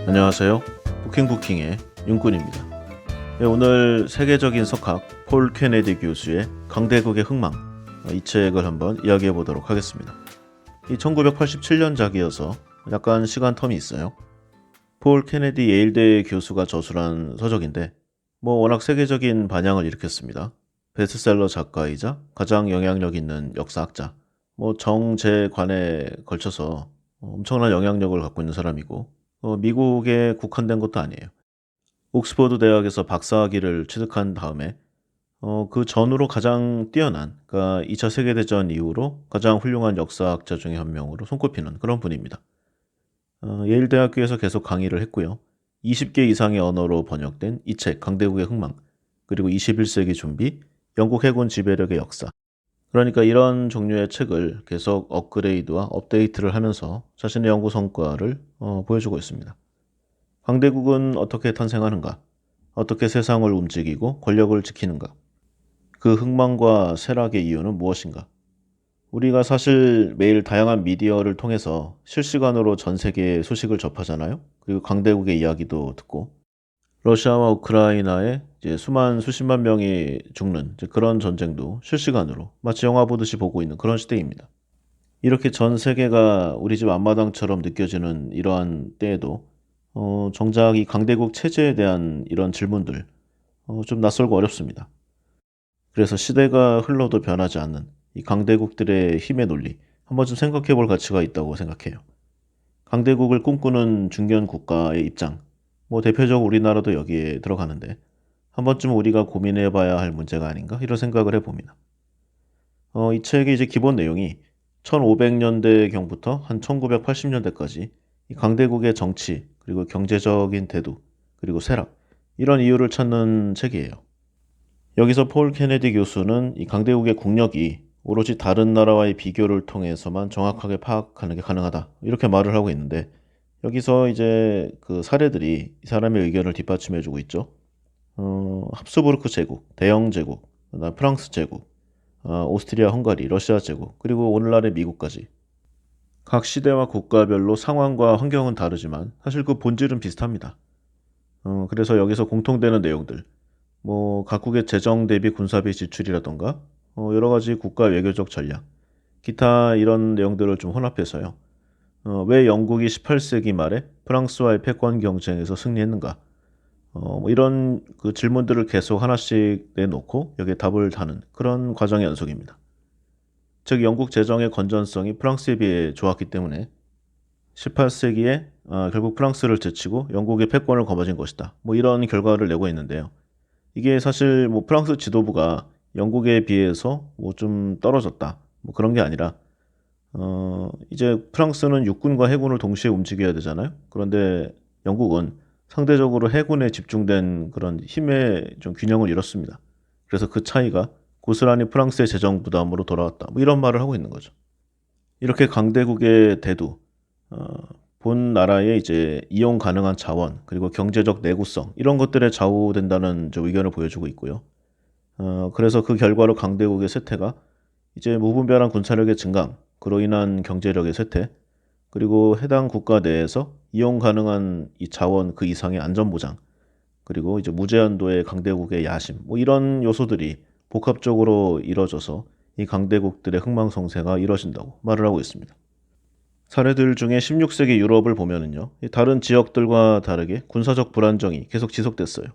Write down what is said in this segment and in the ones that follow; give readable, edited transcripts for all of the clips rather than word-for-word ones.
안녕하세요. 부킹부킹의 윤군입니다. 네, 오늘 세계적인 석학 폴 케네디 교수의 강대국의 흥망, 이 책을 한번 이야기해 보도록 하겠습니다. 이 1987년작이어서 약간 시간 텀이 있어요. 폴 케네디 예일대 교수가 저술한 서적인데 워낙 세계적인 반향을 일으켰습니다. 베스트셀러 작가이자 가장 영향력 있는 역사학자, 정제관에 걸쳐서 엄청난 영향력을 갖고 있는 사람이고 미국에 국한된 것도 아니에요. 옥스퍼드 대학에서 박사학위를 취득한 다음에 그 전후로 가장 뛰어난, 그러니까 2차 세계대전 이후로 가장 훌륭한 역사학자 중에 한 명으로 손꼽히는 그런 분입니다. 예일대학교에서 계속 강의를 했고요. 20개 이상의 언어로 번역된 이 책 강대국의 흥망, 그리고 21세기 좀비, 영국 해군 지배력의 역사. 그러니까 이런 종류의 책을 계속 업그레이드와 업데이트를 하면서 자신의 연구 성과를 보여주고 있습니다. 강대국은 어떻게 탄생하는가? 어떻게 세상을 움직이고 권력을 지키는가? 그 흥망과 쇠락의 이유는 무엇인가? 우리가 사실 매일 다양한 미디어를 통해서 실시간으로 전 세계의 소식을 접하잖아요. 그리고 강대국의 이야기도 듣고 러시아와 우크라이나의 이제 수십만 명이 죽는 이제 그런 전쟁도 실시간으로 마치 영화 보듯이 보고 있는 그런 시대입니다. 이렇게 전 세계가 우리 집 앞마당처럼 느껴지는 이러한 때에도 정작 이 강대국 체제에 대한 이런 질문들 좀 낯설고 어렵습니다. 그래서 시대가 흘러도 변하지 않는 이 강대국들의 힘의 논리 한 번쯤 생각해 볼 가치가 있다고 생각해요. 강대국을 꿈꾸는 중견 국가의 입장, 대표적으로 우리나라도 여기에 들어가는데 한 번쯤 우리가 고민해 봐야 할 문제가 아닌가 이런 생각을 해봅니다. 이 책의 이제 기본 내용이 1500년대경부터 한 1980년대까지 이 강대국의 정치, 그리고 경제적인 대두, 그리고 쇠락, 이런 이유를 찾는 책이에요. 여기서 폴 케네디 교수는 이 강대국의 국력이 오로지 다른 나라와의 비교를 통해서만 정확하게 파악하는 게 가능하다, 이렇게 말을 하고 있는데 여기서 이제 그 사례들이 이 사람의 의견을 뒷받침해주고 있죠. 합스부르크 제국, 대영 제국, 그다음 프랑스 제국, 오스트리아, 헝가리, 러시아 제국, 그리고 오늘날의 미국까지. 각 시대와 국가별로 상황과 환경은 다르지만 사실 그 본질은 비슷합니다. 그래서 여기서 공통되는 내용들, 각국의 재정 대비 군사비 지출이라던가 여러 가지 국가 외교적 전략, 기타 이런 내용들을 좀 혼합해서요. 왜 영국이 18세기 말에 프랑스와의 패권 경쟁에서 승리했는가? 이런 그 질문들을 계속 하나씩 내놓고 여기에 답을 다는 그런 과정의 연속입니다. 즉 영국 재정의 건전성이 프랑스에 비해 좋았기 때문에 18세기에 결국 프랑스를 제치고 영국의 패권을 거머쥔 것이다. 이런 결과를 내고 있는데요. 이게 사실 프랑스 지도부가 영국에 비해서 좀 떨어졌다. 그런 게 아니라 이제 프랑스는 육군과 해군을 동시에 움직여야 되잖아요. 그런데 영국은 상대적으로 해군에 집중된 그런 힘의 좀 균형을 잃었습니다. 그래서 그 차이가 고스란히 프랑스의 재정 부담으로 돌아왔다. 이런 말을 하고 있는 거죠. 이렇게 강대국의 대두, 본 나라의 이제 이용 가능한 자원, 그리고 경제적 내구성, 이런 것들에 좌우된다는 의견을 보여주고 있고요. 그래서 그 결과로 강대국의 쇠퇴가 이제 무분별한 군사력의 증강, 그로 인한 경제력의 쇠퇴, 그리고 해당 국가 내에서 이용 가능한 이 자원 그 이상의 안전 보장, 그리고 이제 무제한도의 강대국의 야심, 이런 요소들이 복합적으로 이뤄져서 이 강대국들의 흥망성쇠가 이뤄진다고 말을 하고 있습니다. 사례들 중에 16세기 유럽을 보면은요, 다른 지역들과 다르게 군사적 불안정이 계속 지속됐어요.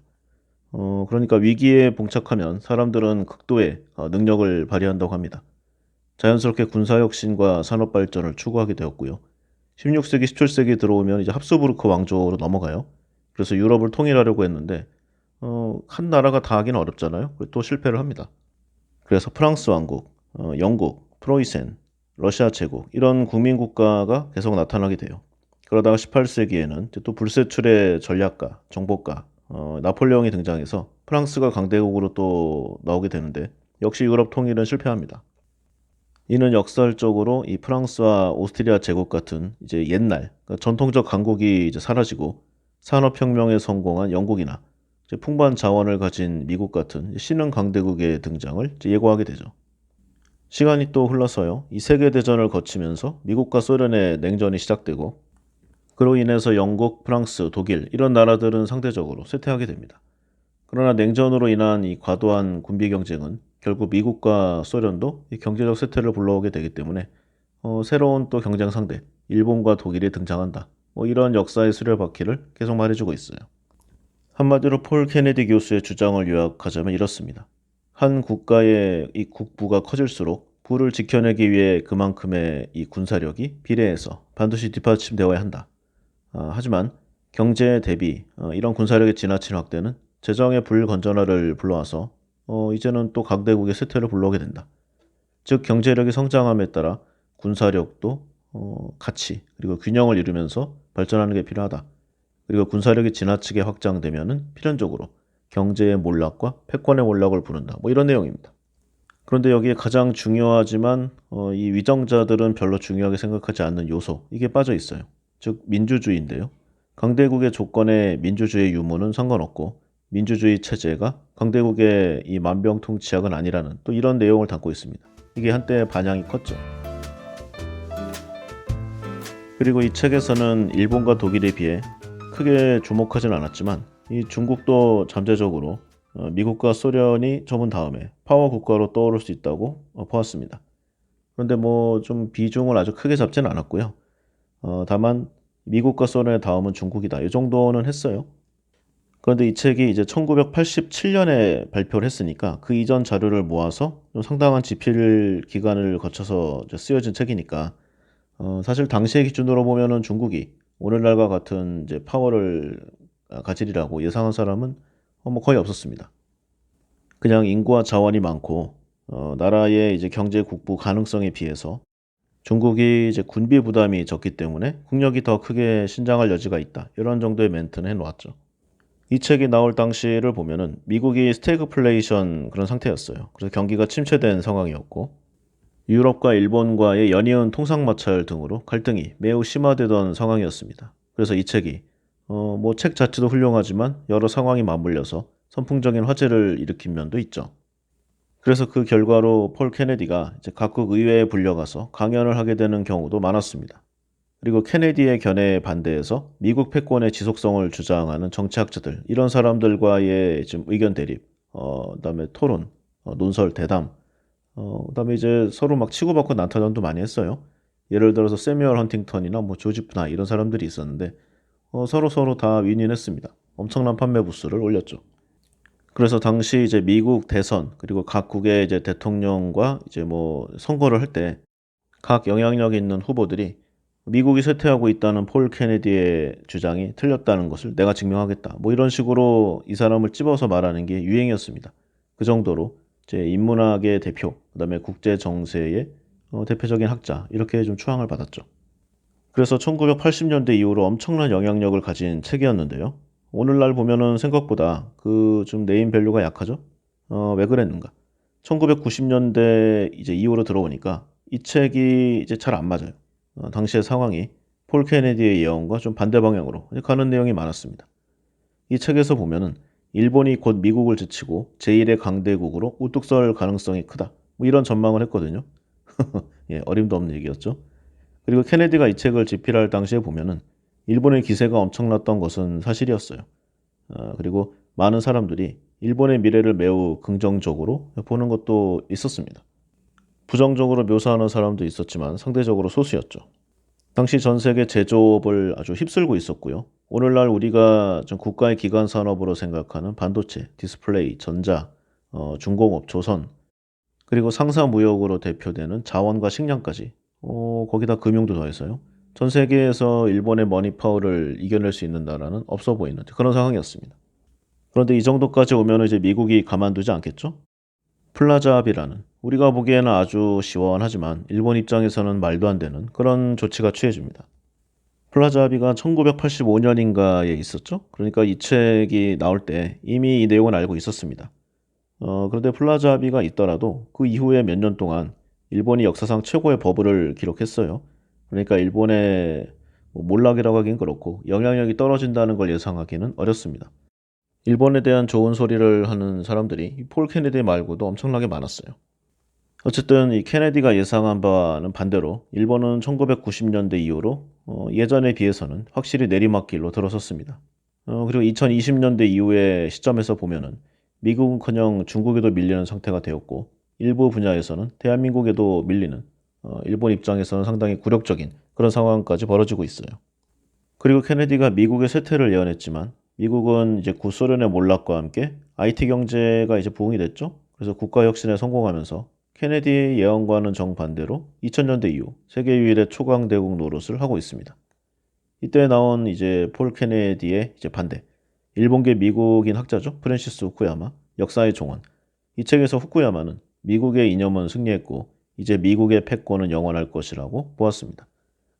그러니까 위기에 봉착하면 사람들은 극도의 능력을 발휘한다고 합니다. 자연스럽게 군사혁신과 산업발전을 추구하게 되었고요. 16세기, 17세기 들어오면 이제 합스부르크 왕조로 넘어가요. 그래서 유럽을 통일하려고 했는데 한 나라가 다 하기는 어렵잖아요. 또 실패를 합니다. 그래서 프랑스 왕국, 영국, 프로이센, 러시아 제국 이런 국민국가가 계속 나타나게 돼요. 그러다가 18세기에는 또 불세출의 전략가, 정복가, 나폴레옹이 등장해서 프랑스가 강대국으로 또 나오게 되는데 역시 유럽 통일은 실패합니다. 이는 역설적으로 이 프랑스와 오스트리아 제국 같은 이제 옛날 그러니까 전통적 강국이 이제 사라지고 산업혁명에 성공한 영국이나 이제 풍부한 자원을 가진 미국 같은 신흥 강대국의 등장을 이제 예고하게 되죠. 시간이 또 흘러서요. 이 세계대전을 거치면서 미국과 소련의 냉전이 시작되고 그로 인해서 영국, 프랑스, 독일 이런 나라들은 상대적으로 쇠퇴하게 됩니다. 그러나 냉전으로 인한 이 과도한 군비 경쟁은 결국 미국과 소련도 이 경제적 쇠퇴를 불러오게 되기 때문에 새로운 또 경쟁 상대, 일본과 독일이 등장한다. 뭐 이런 역사의 수레바퀴를 계속 말해주고 있어요. 한마디로 폴 케네디 교수의 주장을 요약하자면 이렇습니다. 한 국가의 이 국부가 커질수록 부를 지켜내기 위해 그만큼의 이 군사력이 비례해서 반드시 뒷받침되어야 한다. 하지만 경제 대비 이런 군사력의 지나친 확대는 재정의 불건전화를 불러와서 이제는 또 강대국의 쇠퇴를 불러오게 된다. 즉 경제력이 성장함에 따라 군사력도 같이 그리고 균형을 이루면서 발전하는 게 필요하다. 그리고 군사력이 지나치게 확장되면은 필연적으로 경제의 몰락과 패권의 몰락을 부른다. 뭐 이런 내용입니다. 그런데 여기에 가장 중요하지만 이 위정자들은 별로 중요하게 생각하지 않는 요소 이게 빠져 있어요. 즉 민주주의인데요. 강대국의 조건에 민주주의 유무는 상관없고 민주주의 체제가 강대국의 이 만병통치약은 아니라는 또 이런 내용을 담고 있습니다. 이게 한때 반향이 컸죠. 그리고 이 책에서는 일본과 독일에 비해 크게 주목하진 않았지만 이 중국도 잠재적으로 미국과 소련이 접은 다음에 파워 국가로 떠오를 수 있다고 보았습니다. 그런데 뭐 좀 비중을 아주 크게 잡지는 않았고요. 다만 미국과 소련의 다음은 중국이다. 이 정도는 했어요. 그런데 이 책이 이제 1987년에 발표를 했으니까 그 이전 자료를 모아서 좀 상당한 집필 기간을 거쳐서 이제 쓰여진 책이니까 사실 당시의 기준으로 보면은 중국이 오늘날과 같은 이제 파워를 가지리라고 예상한 사람은 뭐 거의 없었습니다. 그냥 인구와 자원이 많고 나라의 이제 경제 국부 가능성에 비해서 중국이 이제 군비 부담이 적기 때문에 국력이 더 크게 신장할 여지가 있다. 이런 정도의 멘트는 해놓았죠. 이 책이 나올 당시를 보면은 미국이 스태그플레이션 그런 상태였어요. 그래서 경기가 침체된 상황이었고 유럽과 일본과의 연이은 통상마찰 등으로 갈등이 매우 심화되던 상황이었습니다. 그래서 이 책이 뭐 책 자체도 훌륭하지만 여러 상황이 맞물려서 선풍적인 화제를 일으킨 면도 있죠. 그래서 그 결과로 폴 케네디가 이제 각국 의회에 불려가서 강연을 하게 되는 경우도 많았습니다. 그리고 케네디의 견해에 반대해서 미국 패권의 지속성을 주장하는 정치학자들 이런 사람들과의 지금 의견 대립, 그다음에 토론, 논설, 대담, 그다음에 이제 서로 막 치고받고 난타전도 많이 했어요. 예를 들어서 세뮤얼 헌팅턴이나 뭐 조지 프나 이런 사람들이 있었는데 서로 다 윈윈했습니다. 엄청난 판매 부수를 올렸죠. 그래서 당시 이제 미국 대선 그리고 각국의 이제 대통령과 이제 뭐 선거를 할 때 각 영향력 있는 후보들이 미국이 쇠퇴하고 있다는 폴 케네디의 주장이 틀렸다는 것을 내가 증명하겠다. 뭐 이런 식으로 이 사람을 찝어서 말하는 게 유행이었습니다. 그 정도로 제 인문학의 대표, 그다음에 국제 정세의 대표적인 학자 이렇게 좀 추앙을 받았죠. 그래서 1980년대 이후로 엄청난 영향력을 가진 책이었는데요. 오늘날 보면은 생각보다 그 좀 네임 밸류가 약하죠? 왜 그랬는가? 1990년대 이제 이후로 들어오니까 이 책이 이제 잘 안 맞아요. 당시의 상황이 폴 케네디의 예언과 좀 반대 방향으로 가는 내용이 많았습니다. 이 책에서 보면은 일본이 곧 미국을 제치고 제1의 강대국으로 우뚝 설 가능성이 크다. 뭐 이런 전망을 했거든요. 예, 어림도 없는 얘기였죠. 그리고 케네디가 이 책을 집필할 당시에 보면은 일본의 기세가 엄청났던 것은 사실이었어요. 그리고 많은 사람들이 일본의 미래를 매우 긍정적으로 보는 것도 있었습니다. 부정적으로 묘사하는 사람도 있었지만 상대적으로 소수였죠. 당시 전 세계 제조업을 아주 휩쓸고 있었고요. 오늘날 우리가 좀 국가의 기관 산업으로 생각하는 반도체, 디스플레이, 전자, 중공업, 조선, 그리고 상사무역으로 대표되는 자원과 식량까지, 거기다 금융도 더해서요. 전 세계에서 일본의 머니파워를 이겨낼 수 있는 나라는 없어 보이는 그런 상황이었습니다. 그런데 이 정도까지 오면 이제 미국이 가만두지 않겠죠? 플라자 합의라는 우리가 보기에는 아주 시원하지만 일본 입장에서는 말도 안 되는 그런 조치가 취해집니다. 플라자 합의가 1985년인가에 있었죠? 그러니까 이 책이 나올 때 이미 이 내용은 알고 있었습니다. 그런데 플라자 합의가 있더라도 그 이후에 몇 년 동안 일본이 역사상 최고의 버블을 기록했어요. 그러니까 일본의 뭐 몰락이라고 하긴 그렇고 영향력이 떨어진다는 걸 예상하기는 어렵습니다. 일본에 대한 좋은 소리를 하는 사람들이 폴 케네디 말고도 엄청나게 많았어요. 어쨌든 이 케네디가 예상한 바는 반대로 일본은 1990년대 이후로 예전에 비해서는 확실히 내리막길로 들어섰습니다. 그리고 2020년대 이후의 시점에서 보면은 미국은커녕 중국에도 밀리는 상태가 되었고 일부 분야에서는 대한민국에도 밀리는 일본 입장에서는 상당히 굴욕적인 그런 상황까지 벌어지고 있어요. 그리고 케네디가 미국의 쇠퇴를 예언했지만 미국은 이제 구소련의 몰락과 함께 IT 경제가 이제 부흥이 됐죠. 그래서 국가 혁신에 성공하면서 케네디의 예언과는 정반대로 2000년대 이후 세계 유일의 초강대국 노릇을 하고 있습니다. 이때 나온 이제 폴 케네디의 이제 반대. 일본계 미국인 학자죠. 프랜시스 후쿠야마, 역사의 종언. 이 책에서 후쿠야마는 미국의 이념은 승리했고 이제 미국의 패권은 영원할 것이라고 보았습니다.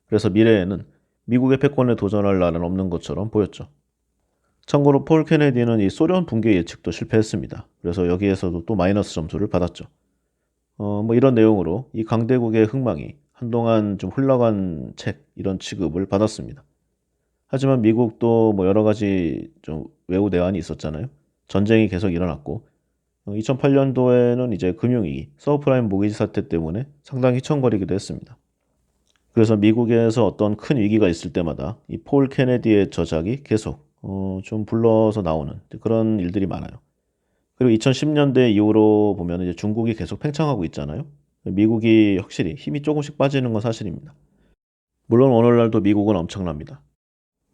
그래서 미래에는 미국의 패권에 도전할 나라는 없는 것처럼 보였죠. 참고로 폴 케네디는 이 소련 붕괴 예측도 실패했습니다. 그래서 여기에서도 또 마이너스 점수를 받았죠. 뭐 이런 내용으로 이 강대국의 흥망이 한동안 좀 흘러간 책 이런 취급을 받았습니다. 하지만 미국도 뭐 여러 가지 좀 외부 내환이 있었잖아요. 전쟁이 계속 일어났고 2008년도에는 이제 금융위기, 서브프라임 모기지 사태 때문에 상당히 휘청거리기도 했습니다. 그래서 미국에서 어떤 큰 위기가 있을 때마다 이 폴 케네디의 저작이 계속 좀 불러서 나오는 그런 일들이 많아요. 그리고 2010년대 이후로 보면 이제 중국이 계속 팽창하고 있잖아요. 미국이 확실히 힘이 조금씩 빠지는 건 사실입니다. 물론 오늘날도 미국은 엄청납니다.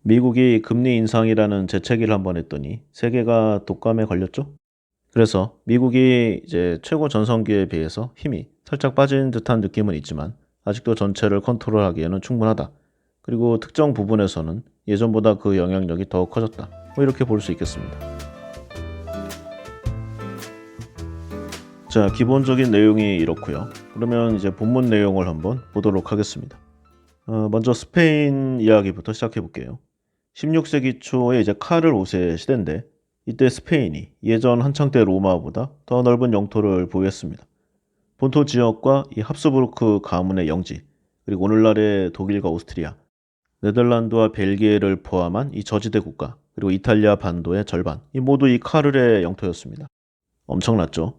미국이 금리 인상이라는 재채기를 한번 했더니 세계가 독감에 걸렸죠. 그래서 미국이 이제 최고 전성기에 비해서 힘이 살짝 빠진 듯한 느낌은 있지만 아직도 전체를 컨트롤하기에는 충분하다. 그리고 특정 부분에서는 예전보다 그 영향력이 더 커졌다. 뭐 이렇게 볼 수 있겠습니다. 자, 기본적인 내용이 이렇고요. 그러면 이제 본문 내용을 한번 보도록 하겠습니다. 먼저 스페인 이야기부터 시작해 볼게요. 16세기 초에 이제 카를 5세 시대인데 이때 스페인이 예전 한창 때 로마보다 더 넓은 영토를 보유했습니다. 본토 지역과 이 합스부르크 가문의 영지, 그리고 오늘날의 독일과 오스트리아, 네덜란드와 벨기에를 포함한 이 저지대 국가, 그리고 이탈리아 반도의 절반, 이 모두 이 카를의 영토였습니다. 엄청났죠?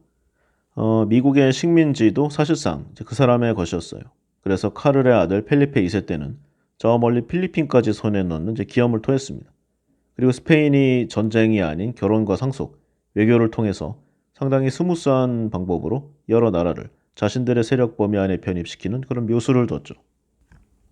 미국의 식민지도 사실상 이제 그 사람의 것이었어요. 그래서 카를의 아들 펠리페 2세 때는 저 멀리 필리핀까지 손에 넣는 이제 기염을 토했습니다. 그리고 스페인이 전쟁이 아닌 결혼과 상속, 외교를 통해서 상당히 스무스한 방법으로 여러 나라를 자신들의 세력 범위 안에 편입시키는 그런 묘수를 뒀죠.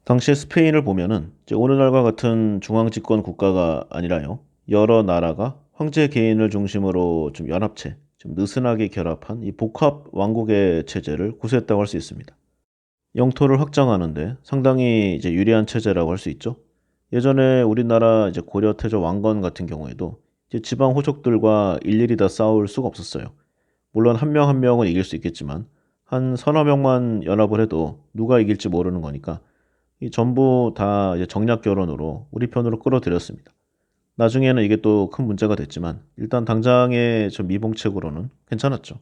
당시에 스페인을 보면은 이제 오늘날과 같은 중앙집권 국가가 아니라요. 여러 나라가 황제 개인을 중심으로 좀 연합체, 좀 느슨하게 결합한 이 복합 왕국의 체제를 구사했다고 할 수 있습니다. 영토를 확장하는데 상당히 이제 유리한 체제라고 할 수 있죠. 예전에 우리나라 이제 고려 태조 왕건 같은 경우에도 이제 지방 호족들과 일일이 다 싸울 수가 없었어요. 물론 한 명 한 명은 이길 수 있겠지만 한 서너 명만 연합을 해도 누가 이길지 모르는 거니까 이 전부 다 이제 정략 결혼으로 우리 편으로 끌어들였습니다. 나중에는 이게 또 큰 문제가 됐지만 일단 당장의 저 미봉책으로는 괜찮았죠.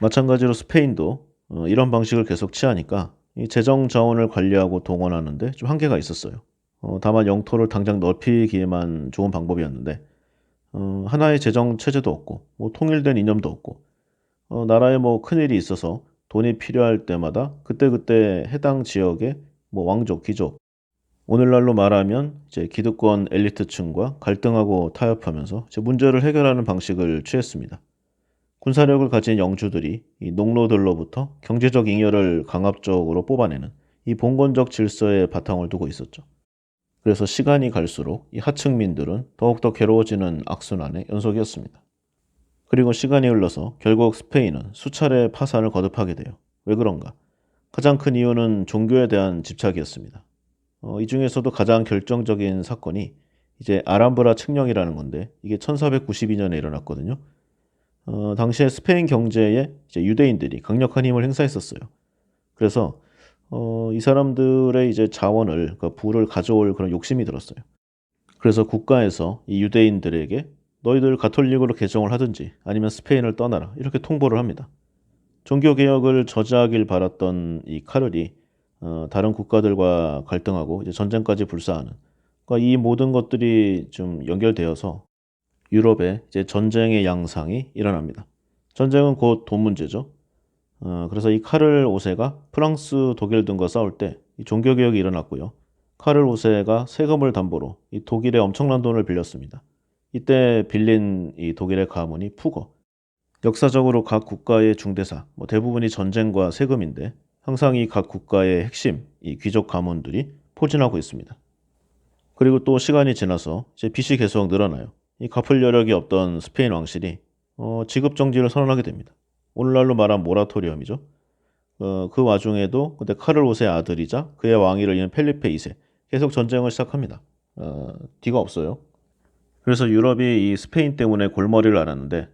마찬가지로 스페인도 이런 방식을 계속 취하니까 이 재정 자원을 관리하고 동원하는데 좀 한계가 있었어요. 다만 영토를 당장 넓히기에만 좋은 방법이었는데 하나의 재정 체제도 없고 뭐 통일된 이념도 없고 나라에 뭐 큰일이 있어서 돈이 필요할 때마다 그때그때 해당 지역의 뭐 왕족, 귀족 오늘날로 말하면 이제 기득권 엘리트층과 갈등하고 타협하면서 이제 문제를 해결하는 방식을 취했습니다. 군사력을 가진 영주들이 이 농노들로부터 경제적 잉여를 강압적으로 뽑아내는 이 봉건적 질서의 바탕을 두고 있었죠. 그래서 시간이 갈수록 이 하층민들은 더욱더 괴로워지는 악순환의 연속이었습니다. 그리고 시간이 흘러서 결국 스페인은 수차례 파산을 거듭하게 돼요. 왜 그런가? 가장 큰 이유는 종교에 대한 집착이었습니다. 이 중에서도 가장 결정적인 사건이 이제 아람브라 칙령이라는 건데 이게 1492년에 일어났거든요. 당시에 스페인 경제에 이제 유대인들이 강력한 힘을 행사했었어요. 그래서 이 사람들의 이제 자원을, 그 부를 가져올 그런 욕심이 들었어요. 그래서 국가에서 이 유대인들에게 너희들 가톨릭으로 개종을 하든지 아니면 스페인을 떠나라 이렇게 통보를 합니다. 종교개혁을 저지하길 바랐던 이 카를이 다른 국가들과 갈등하고 이제 전쟁까지 불사하는 그러니까 이 모든 것들이 좀 연결되어서 유럽에 이제 전쟁의 양상이 일어납니다. 전쟁은 곧 돈 문제죠. 그래서 이 카를 5세가 프랑스, 독일 등과 싸울 때 이 종교개혁이 일어났고요. 카를 5세가 세금을 담보로 이 독일에 엄청난 돈을 빌렸습니다. 이때 빌린 이 독일의 가문이 푸거. 역사적으로 각 국가의 중대사, 대부분이 전쟁과 세금인데 항상 이 각 국가의 핵심, 이 귀족 가문들이 포진하고 있습니다. 그리고 또 시간이 지나서 이제 빚이 계속 늘어나요. 이 갚을 여력이 없던 스페인 왕실이 지급 정지를 선언하게 됩니다. 오늘날로 말하면 모라토리엄이죠. 그 와중에도 근데 카를 5세 아들이자 그의 왕위를 이은 펠리페 2세 계속 전쟁을 시작합니다. 뒤가 없어요. 그래서 유럽이 이 스페인 때문에 골머리를 앓았는데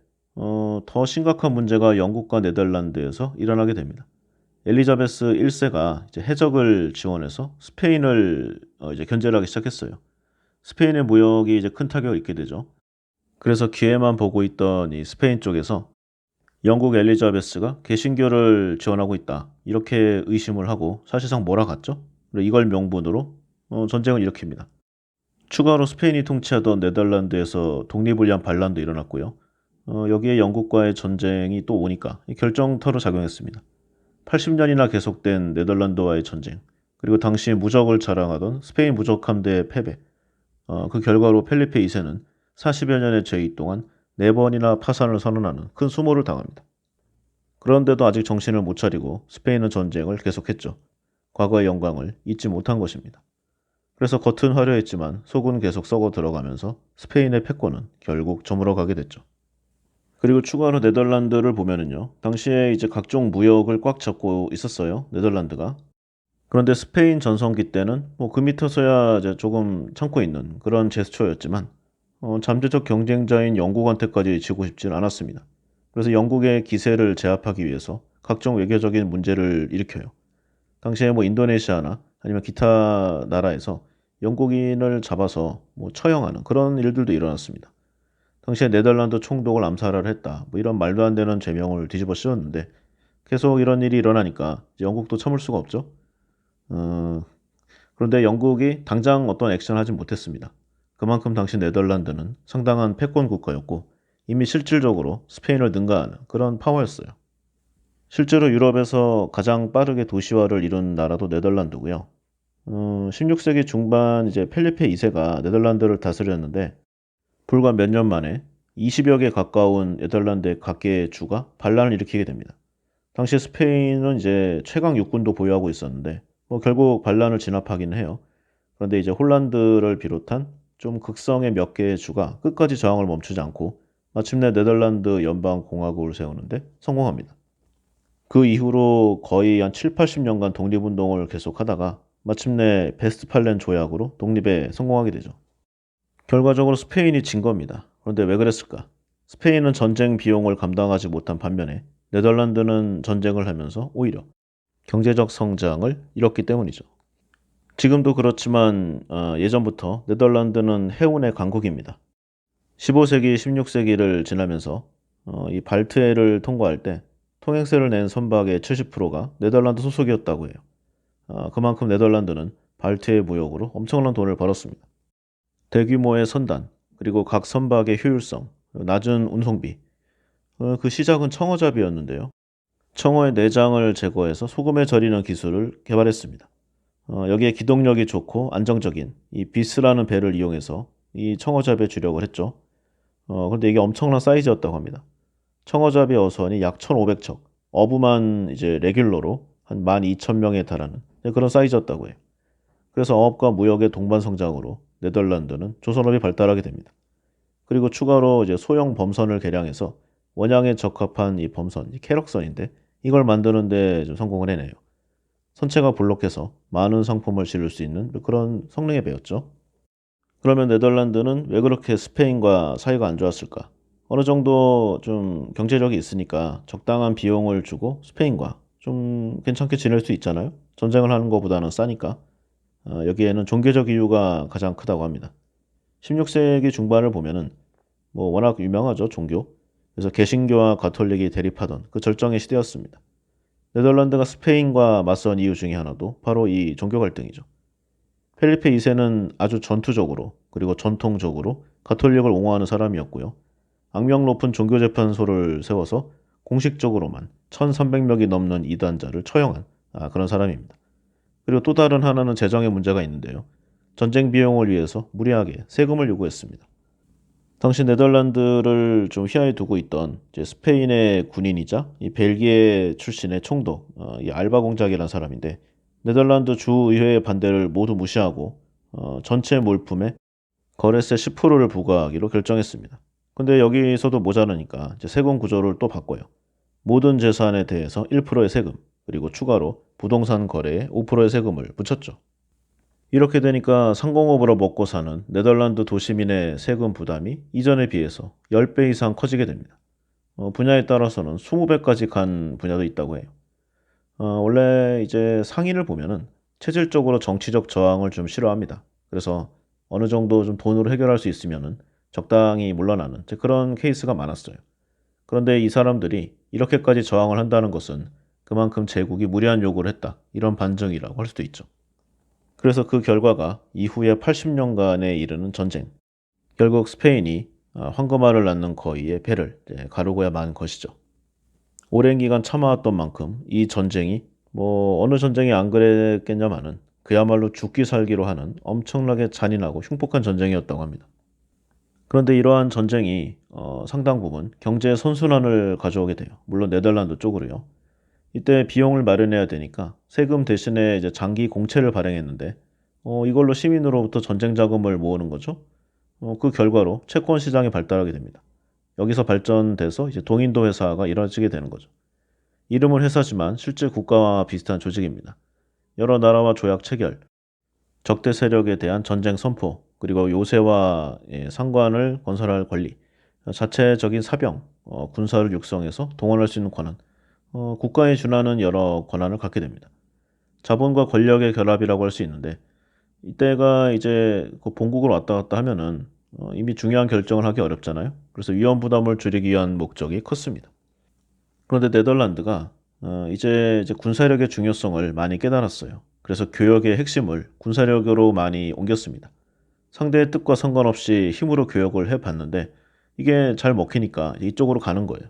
더 심각한 문제가 영국과 네덜란드에서 일어나게 됩니다. 엘리자베스 1세가 이제 해적을 지원해서 스페인을 이제 견제를 하기 시작했어요. 스페인의 무역이 이제 큰 타격을 입게 되죠. 그래서 기회만 보고 있던 이 스페인 쪽에서 영국 엘리자베스가 개신교를 지원하고 있다. 이렇게 의심을 하고 사실상 몰아갔죠. 그리고 이걸 명분으로 전쟁을 일으킵니다. 추가로 스페인이 통치하던 네덜란드에서 독립을 위한 반란도 일어났고요. 여기에 영국과의 전쟁이 또 오니까 결정터로 작용했습니다. 80년이나 계속된 네덜란드와의 전쟁, 그리고 당시 무적을 자랑하던 스페인 무적 함대의 패배, 그 결과로 펠리페 2세는 40여 년의 재위 동안 4번이나 파산을 선언하는 큰 수모를 당합니다. 그런데도 아직 정신을 못 차리고 스페인은 전쟁을 계속했죠. 과거의 영광을 잊지 못한 것입니다. 그래서 겉은 화려했지만 속은 계속 썩어 들어가면서 스페인의 패권은 결국 저물어가게 됐죠. 그리고 추가로 네덜란드를 보면은요. 당시에 이제 각종 무역을 꽉 잡고 있었어요. 네덜란드가. 그런데 스페인 전성기 때는 그 밑에서야 이제 조금 참고 있는 그런 제스처였지만 잠재적 경쟁자인 영국한테까지 지고 싶지는 않았습니다. 그래서 영국의 기세를 제압하기 위해서 각종 외교적인 문제를 일으켜요. 당시에 인도네시아나 아니면 기타 나라에서 영국인을 잡아서 처형하는 그런 일들도 일어났습니다. 당시에 네덜란드 총독을 암살을 했다. 이런 말도 안 되는 죄명을 뒤집어 씌웠는데 계속 이런 일이 일어나니까 영국도 참을 수가 없죠. 그런데 영국이 당장 어떤 액션을 하진 못했습니다. 그만큼 당시 네덜란드는 상당한 패권 국가였고 이미 실질적으로 스페인을 능가하는 그런 파워였어요. 실제로 유럽에서 가장 빠르게 도시화를 이룬 나라도 네덜란드고요. 16세기 중반 이제 펠리페 2세가 네덜란드를 다스렸는데 불과 몇 년 만에 20여 개 가까운 네덜란드의 각계의 주가 반란을 일으키게 됩니다. 당시 스페인은 이제 최강 육군도 보유하고 있었는데 결국 반란을 진압하기는 해요. 그런데 이제 홀란드를 비롯한 좀 극성의 몇 개의 주가 끝까지 저항을 멈추지 않고 마침내 네덜란드 연방공화국을 세우는데 성공합니다. 그 이후로 거의 한 7, 80년간 독립운동을 계속하다가 마침내 베스트팔렌 조약으로 독립에 성공하게 되죠. 결과적으로 스페인이 진 겁니다. 그런데 왜 그랬을까? 스페인은 전쟁 비용을 감당하지 못한 반면에 네덜란드는 전쟁을 하면서 오히려 경제적 성장을 이뤘기 때문이죠. 지금도 그렇지만 예전부터 네덜란드는 해운의 강국입니다. 15세기, 16세기를 지나면서 이 발트해를 통과할 때 통행세를 낸 선박의 70%가 네덜란드 소속이었다고 해요. 그만큼 네덜란드는 발트해 무역으로 엄청난 돈을 벌었습니다. 대규모의 선단, 그리고 각 선박의 효율성, 낮은 운송비. 그 시작은 청어잡이였는데요. 청어의 내장을 제거해서 소금에 절이는 기술을 개발했습니다. 여기에 기동력이 좋고 안정적인 이 비스라는 배를 이용해서 이 청어잡이에 주력을 했죠. 그런데 이게 엄청난 사이즈였다고 합니다. 청어잡이 어선이 약 1,500척, 어부만 이제 레귤러로 한 12,000명에 달하는 그런 사이즈였다고 해요. 그래서 어업과 무역의 동반 성장으로 네덜란드는 조선업이 발달하게 됩니다. 그리고 추가로 이제 소형 범선을 개량해서 원양에 적합한 이 범선, 이 캐럭선인데 이걸 만드는데 좀 성공을 해내요. 선체가 볼록해서 많은 상품을 실을 수 있는 그런 성능의 배였죠. 그러면 네덜란드는 왜 그렇게 스페인과 사이가 안 좋았을까? 어느 정도 좀 경제력이 있으니까 적당한 비용을 주고 스페인과 좀 괜찮게 지낼 수 있잖아요. 전쟁을 하는 것보다는 싸니까. 여기에는 종교적 이유가 가장 크다고 합니다. 16세기 중반을 보면은 워낙 유명하죠, 종교. 그래서 개신교와 가톨릭이 대립하던 그 절정의 시대였습니다. 네덜란드가 스페인과 맞선 이유 중에 하나도 바로 이 종교 갈등이죠. 펠리페 2세는 아주 전투적으로 그리고 전통적으로 가톨릭을 옹호하는 사람이었고요. 악명 높은 종교재판소를 세워서 공식적으로만 1300명이 넘는 이단자를 처형한 그런 사람입니다. 그리고 또 다른 하나는 재정의 문제가 있는데요. 전쟁 비용을 위해서 무리하게 세금을 요구했습니다. 당시 네덜란드를 좀 휘하에 두고 있던 이제 스페인의 군인이자 이 벨기에 출신의 총독, 이 알바 공작이라는 사람인데 네덜란드 주의회의 반대를 모두 무시하고 전체 물품의 거래세 10%를 부과하기로 결정했습니다. 근데 여기서도 모자라니까 이제 세금 구조를 또 바꿔요. 모든 재산에 대해서 1%의 세금, 그리고 추가로 부동산 거래에 5%의 세금을 붙였죠. 이렇게 되니까 상공업으로 먹고 사는 네덜란드 도시민의 세금 부담이 이전에 비해서 10배 이상 커지게 됩니다. 분야에 따라서는 20배까지 간 분야도 있다고 해요. 원래 이제 상인을 보면은 체질적으로 정치적 저항을 좀 싫어합니다. 그래서 어느 정도 좀 돈으로 해결할 수 있으면은 적당히 물러나는 이제 그런 케이스가 많았어요. 그런데 이 사람들이 이렇게까지 저항을 한다는 것은 그만큼 제국이 무리한 요구를 했다. 이런 반증이라고 할 수도 있죠. 그래서 그 결과가 이후에 80년간에 이르는 전쟁. 결국 스페인이 황금알을 낳는 거위의 배를 가르고야 만 것이죠. 오랜 기간 참아왔던 만큼 이 전쟁이 뭐 어느 전쟁이 안 그랬겠냐마는 그야말로 죽기 살기로 하는 엄청나게 잔인하고 흉폭한 전쟁이었다고 합니다. 그런데 이러한 전쟁이 상당 부분 경제 선순환을 가져오게 돼요. 물론 네덜란드 쪽으로요. 이때 비용을 마련해야 되니까 세금 대신에 이제 장기 공채를 발행했는데 이걸로 시민으로부터 전쟁 자금을 모으는 거죠. 그 결과로 채권 시장이 발달하게 됩니다. 여기서 발전돼서 이제 동인도 회사가 이뤄지게 되는 거죠. 이름은 회사지만 실제 국가와 비슷한 조직입니다. 여러 나라와 조약 체결, 적대 세력에 대한 전쟁 선포, 그리고 요새와 상관을 건설할 권리, 자체적인 사병, 군사를 육성해서 동원할 수 있는 권한, 국가에 준하는 여러 권한을 갖게 됩니다. 자본과 권력의 결합이라고 할 수 있는데 이때가 이제 그 본국을 왔다 갔다 하면은 이미 중요한 결정을 하기 어렵잖아요. 그래서 위험 부담을 줄이기 위한 목적이 컸습니다. 그런데 네덜란드가 이제 군사력의 중요성을 많이 깨달았어요. 그래서 교역의 핵심을 군사력으로 많이 옮겼습니다. 상대의 뜻과 상관없이 힘으로 교역을 해봤는데 이게 잘 먹히니까 이쪽으로 가는 거예요.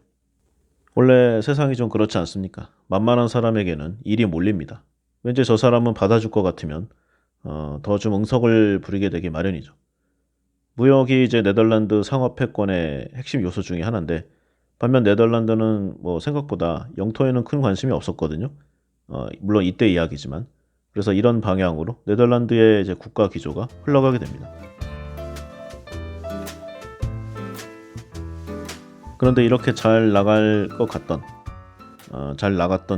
원래 세상이 좀 그렇지 않습니까? 만만한 사람에게는 일이 몰립니다. 왠지 저 사람은 받아줄 것 같으면 더 좀 응석을 부리게 되기 마련이죠. 무역이 이제 네덜란드 상업 패권의 핵심 요소 중에 하나인데 반면 네덜란드는 뭐 생각보다 영토에는 큰 관심이 없었거든요. 물론 이때 이야기지만. 그래서 이런 방향으로 네덜란드의 이제 국가 기조가 흘러가게 됩니다. 그런데 이렇게 잘 나갔던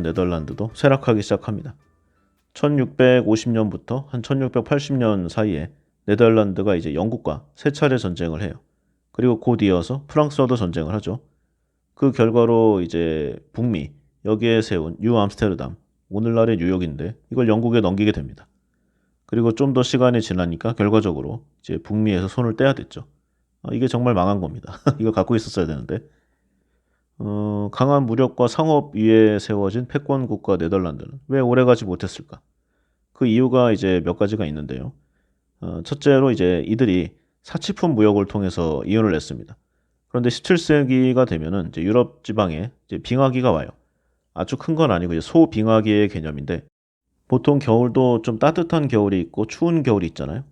네덜란드도 쇠락하기 시작합니다. 1650년부터 한 1680년 사이에 네덜란드가 이제 영국과 세 차례 전쟁을 해요. 그리고 곧 이어서 프랑스와도 전쟁을 하죠. 그 결과로 이제 북미 여기에 세운 뉴 암스테르담, 오늘날의 뉴욕인데 이걸 영국에 넘기게 됩니다. 그리고 좀 더 시간이 지나니까 결과적으로 이제 북미에서 손을 떼야 됐죠. 이게 정말 망한 겁니다. 이거 갖고 있었어야 되는데. 강한 무력과 상업 위에 세워진 패권 국가 네덜란드는 왜 오래가지 못했을까? 그 이유가 이제 몇 가지가 있는데요. 첫째로 이제 이들이 사치품 무역을 통해서 이윤을 냈습니다. 그런데 17세기가 되면은 이제 유럽 지방에 이제 빙하기가 와요. 아주 큰 건 아니고 이제 소빙하기의 개념인데 보통 겨울도 좀 따뜻한 겨울이 있고 추운 겨울이 있잖아요.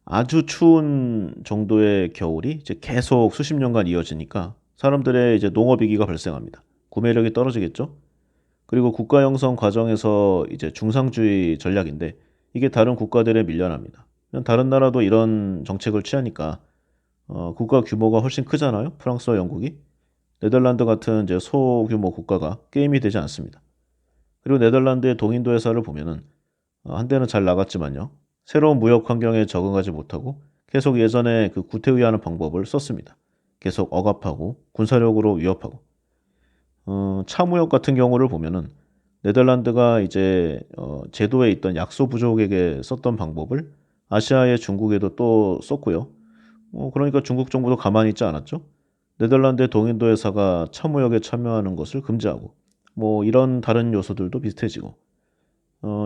아주 추운 정도의 겨울이 이제 계속 수십 년간 이어지니까 사람들의 이제 농업위기가 발생합니다. 구매력이 떨어지겠죠? 그리고 국가 형성 과정에서 이제 중상주의 전략인데 이게 다른 국가들에 밀려납니다. 다른 나라도 이런 정책을 취하니까 국가 규모가 훨씬 크잖아요. 프랑스와 영국이. 네덜란드 같은 이제 소규모 국가가 게임이 되지 않습니다. 그리고 네덜란드의 동인도 회사를 보면은 한때는 잘 나갔지만요. 새로운 무역 환경에 적응하지 못하고 계속 예전에 그 구태의하는 방법을 썼습니다. 계속 억압하고 군사력으로 위협하고. 차무역 같은 경우를 보면은 네덜란드가 이제 제도에 있던 약소 부족에게 썼던 방법을 아시아의 중국에도 또 썼고요. 그러니까 중국 정부도 가만히 있지 않았죠. 네덜란드의 동인도 회사가 차무역에 참여하는 것을 금지하고 뭐 이런 다른 요소들도 비슷해지고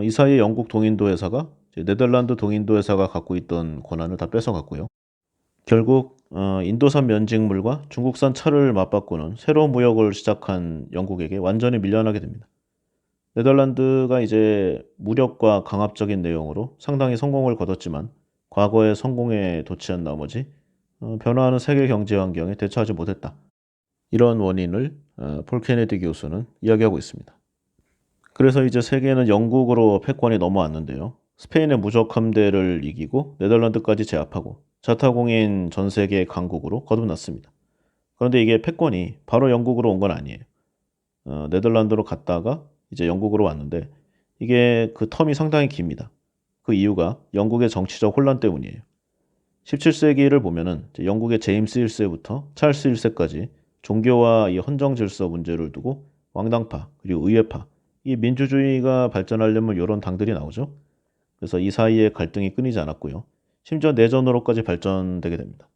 이 사이에 영국 동인도 회사가 이제 네덜란드 동인도 회사가 갖고 있던 권한을 다 뺏어갔고요. 결국 인도산 면직물과 중국산 차를 맞바꾸는 새로운 무역을 시작한 영국에게 완전히 밀려나게 됩니다. 네덜란드가 이제 무력과 강압적인 내용으로 상당히 성공을 거뒀지만 과거의 성공에 도취한 나머지 변화하는 세계 경제 환경에 대처하지 못했다. 이런 원인을 폴 케네디 교수는 이야기하고 있습니다. 그래서 이제 세계는 영국으로 패권이 넘어왔는데요. 스페인의 무적 함대를 이기고 네덜란드까지 제압하고 자타공인 전 세계 강국으로 거듭났습니다. 그런데 이게 패권이 바로 영국으로 온 건 아니에요. 네덜란드로 갔다가 이제 영국으로 왔는데 이게 그 텀이 상당히 깁니다. 그 이유가 영국의 정치적 혼란 때문이에요. 17세기를 보면은 이제 영국의 제임스 1세부터 찰스 1세까지 종교와 이 헌정 질서 문제를 두고 왕당파 그리고 의회파 이 민주주의가 발전하려면 이런 당들이 나오죠. 그래서 이 사이에 갈등이 끊이지 않았고요. 심지어 내전으로까지 발전되게 됩니다.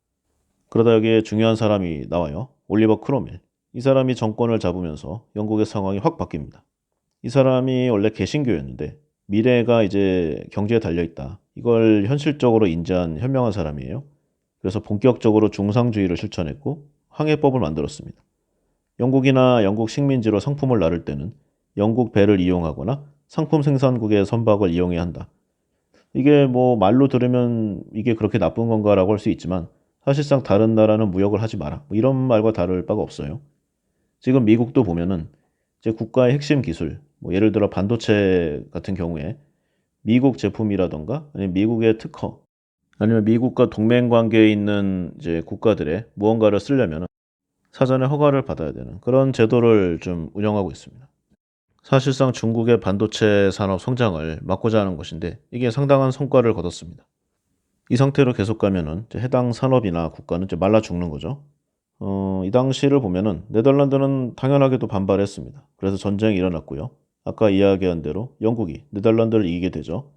그러다 여기에 중요한 사람이 나와요. 올리버 크롬웰. 이 사람이 정권을 잡으면서 영국의 상황이 확 바뀝니다. 이 사람이 원래 개신교였는데 미래가 이제 경제에 달려있다. 이걸 현실적으로 인지한 현명한 사람이에요. 그래서 본격적으로 중상주의를 실천했고 항해법을 만들었습니다. 영국이나 영국 식민지로 상품을 나를 때는 영국 배를 이용하거나 상품 생산국의 선박을 이용해야 한다. 이게 뭐 말로 들으면 이게 그렇게 나쁜 건가라고 할 수 있지만 사실상 다른 나라는 무역을 하지 마라. 뭐 이런 말과 다를 바가 없어요. 지금 미국도 보면은 이제 국가의 핵심 기술, 뭐 예를 들어 반도체 같은 경우에 미국 제품이라던가 아니면 미국의 특허 아니면 미국과 동맹 관계에 있는 이제 국가들의 무언가를 쓰려면 사전에 허가를 받아야 되는 그런 제도를 좀 운영하고 있습니다. 사실상 중국의 반도체 산업 성장을 막고자 하는 것인데 이게 상당한 성과를 거뒀습니다. 이 상태로 계속 가면은 이제 해당 산업이나 국가는 이제 말라 죽는 거죠. 이 당시를 보면은 네덜란드는 당연하게도 반발했습니다. 그래서 전쟁이 일어났고요. 아까 이야기한 대로 영국이 네덜란드를 이기게 되죠.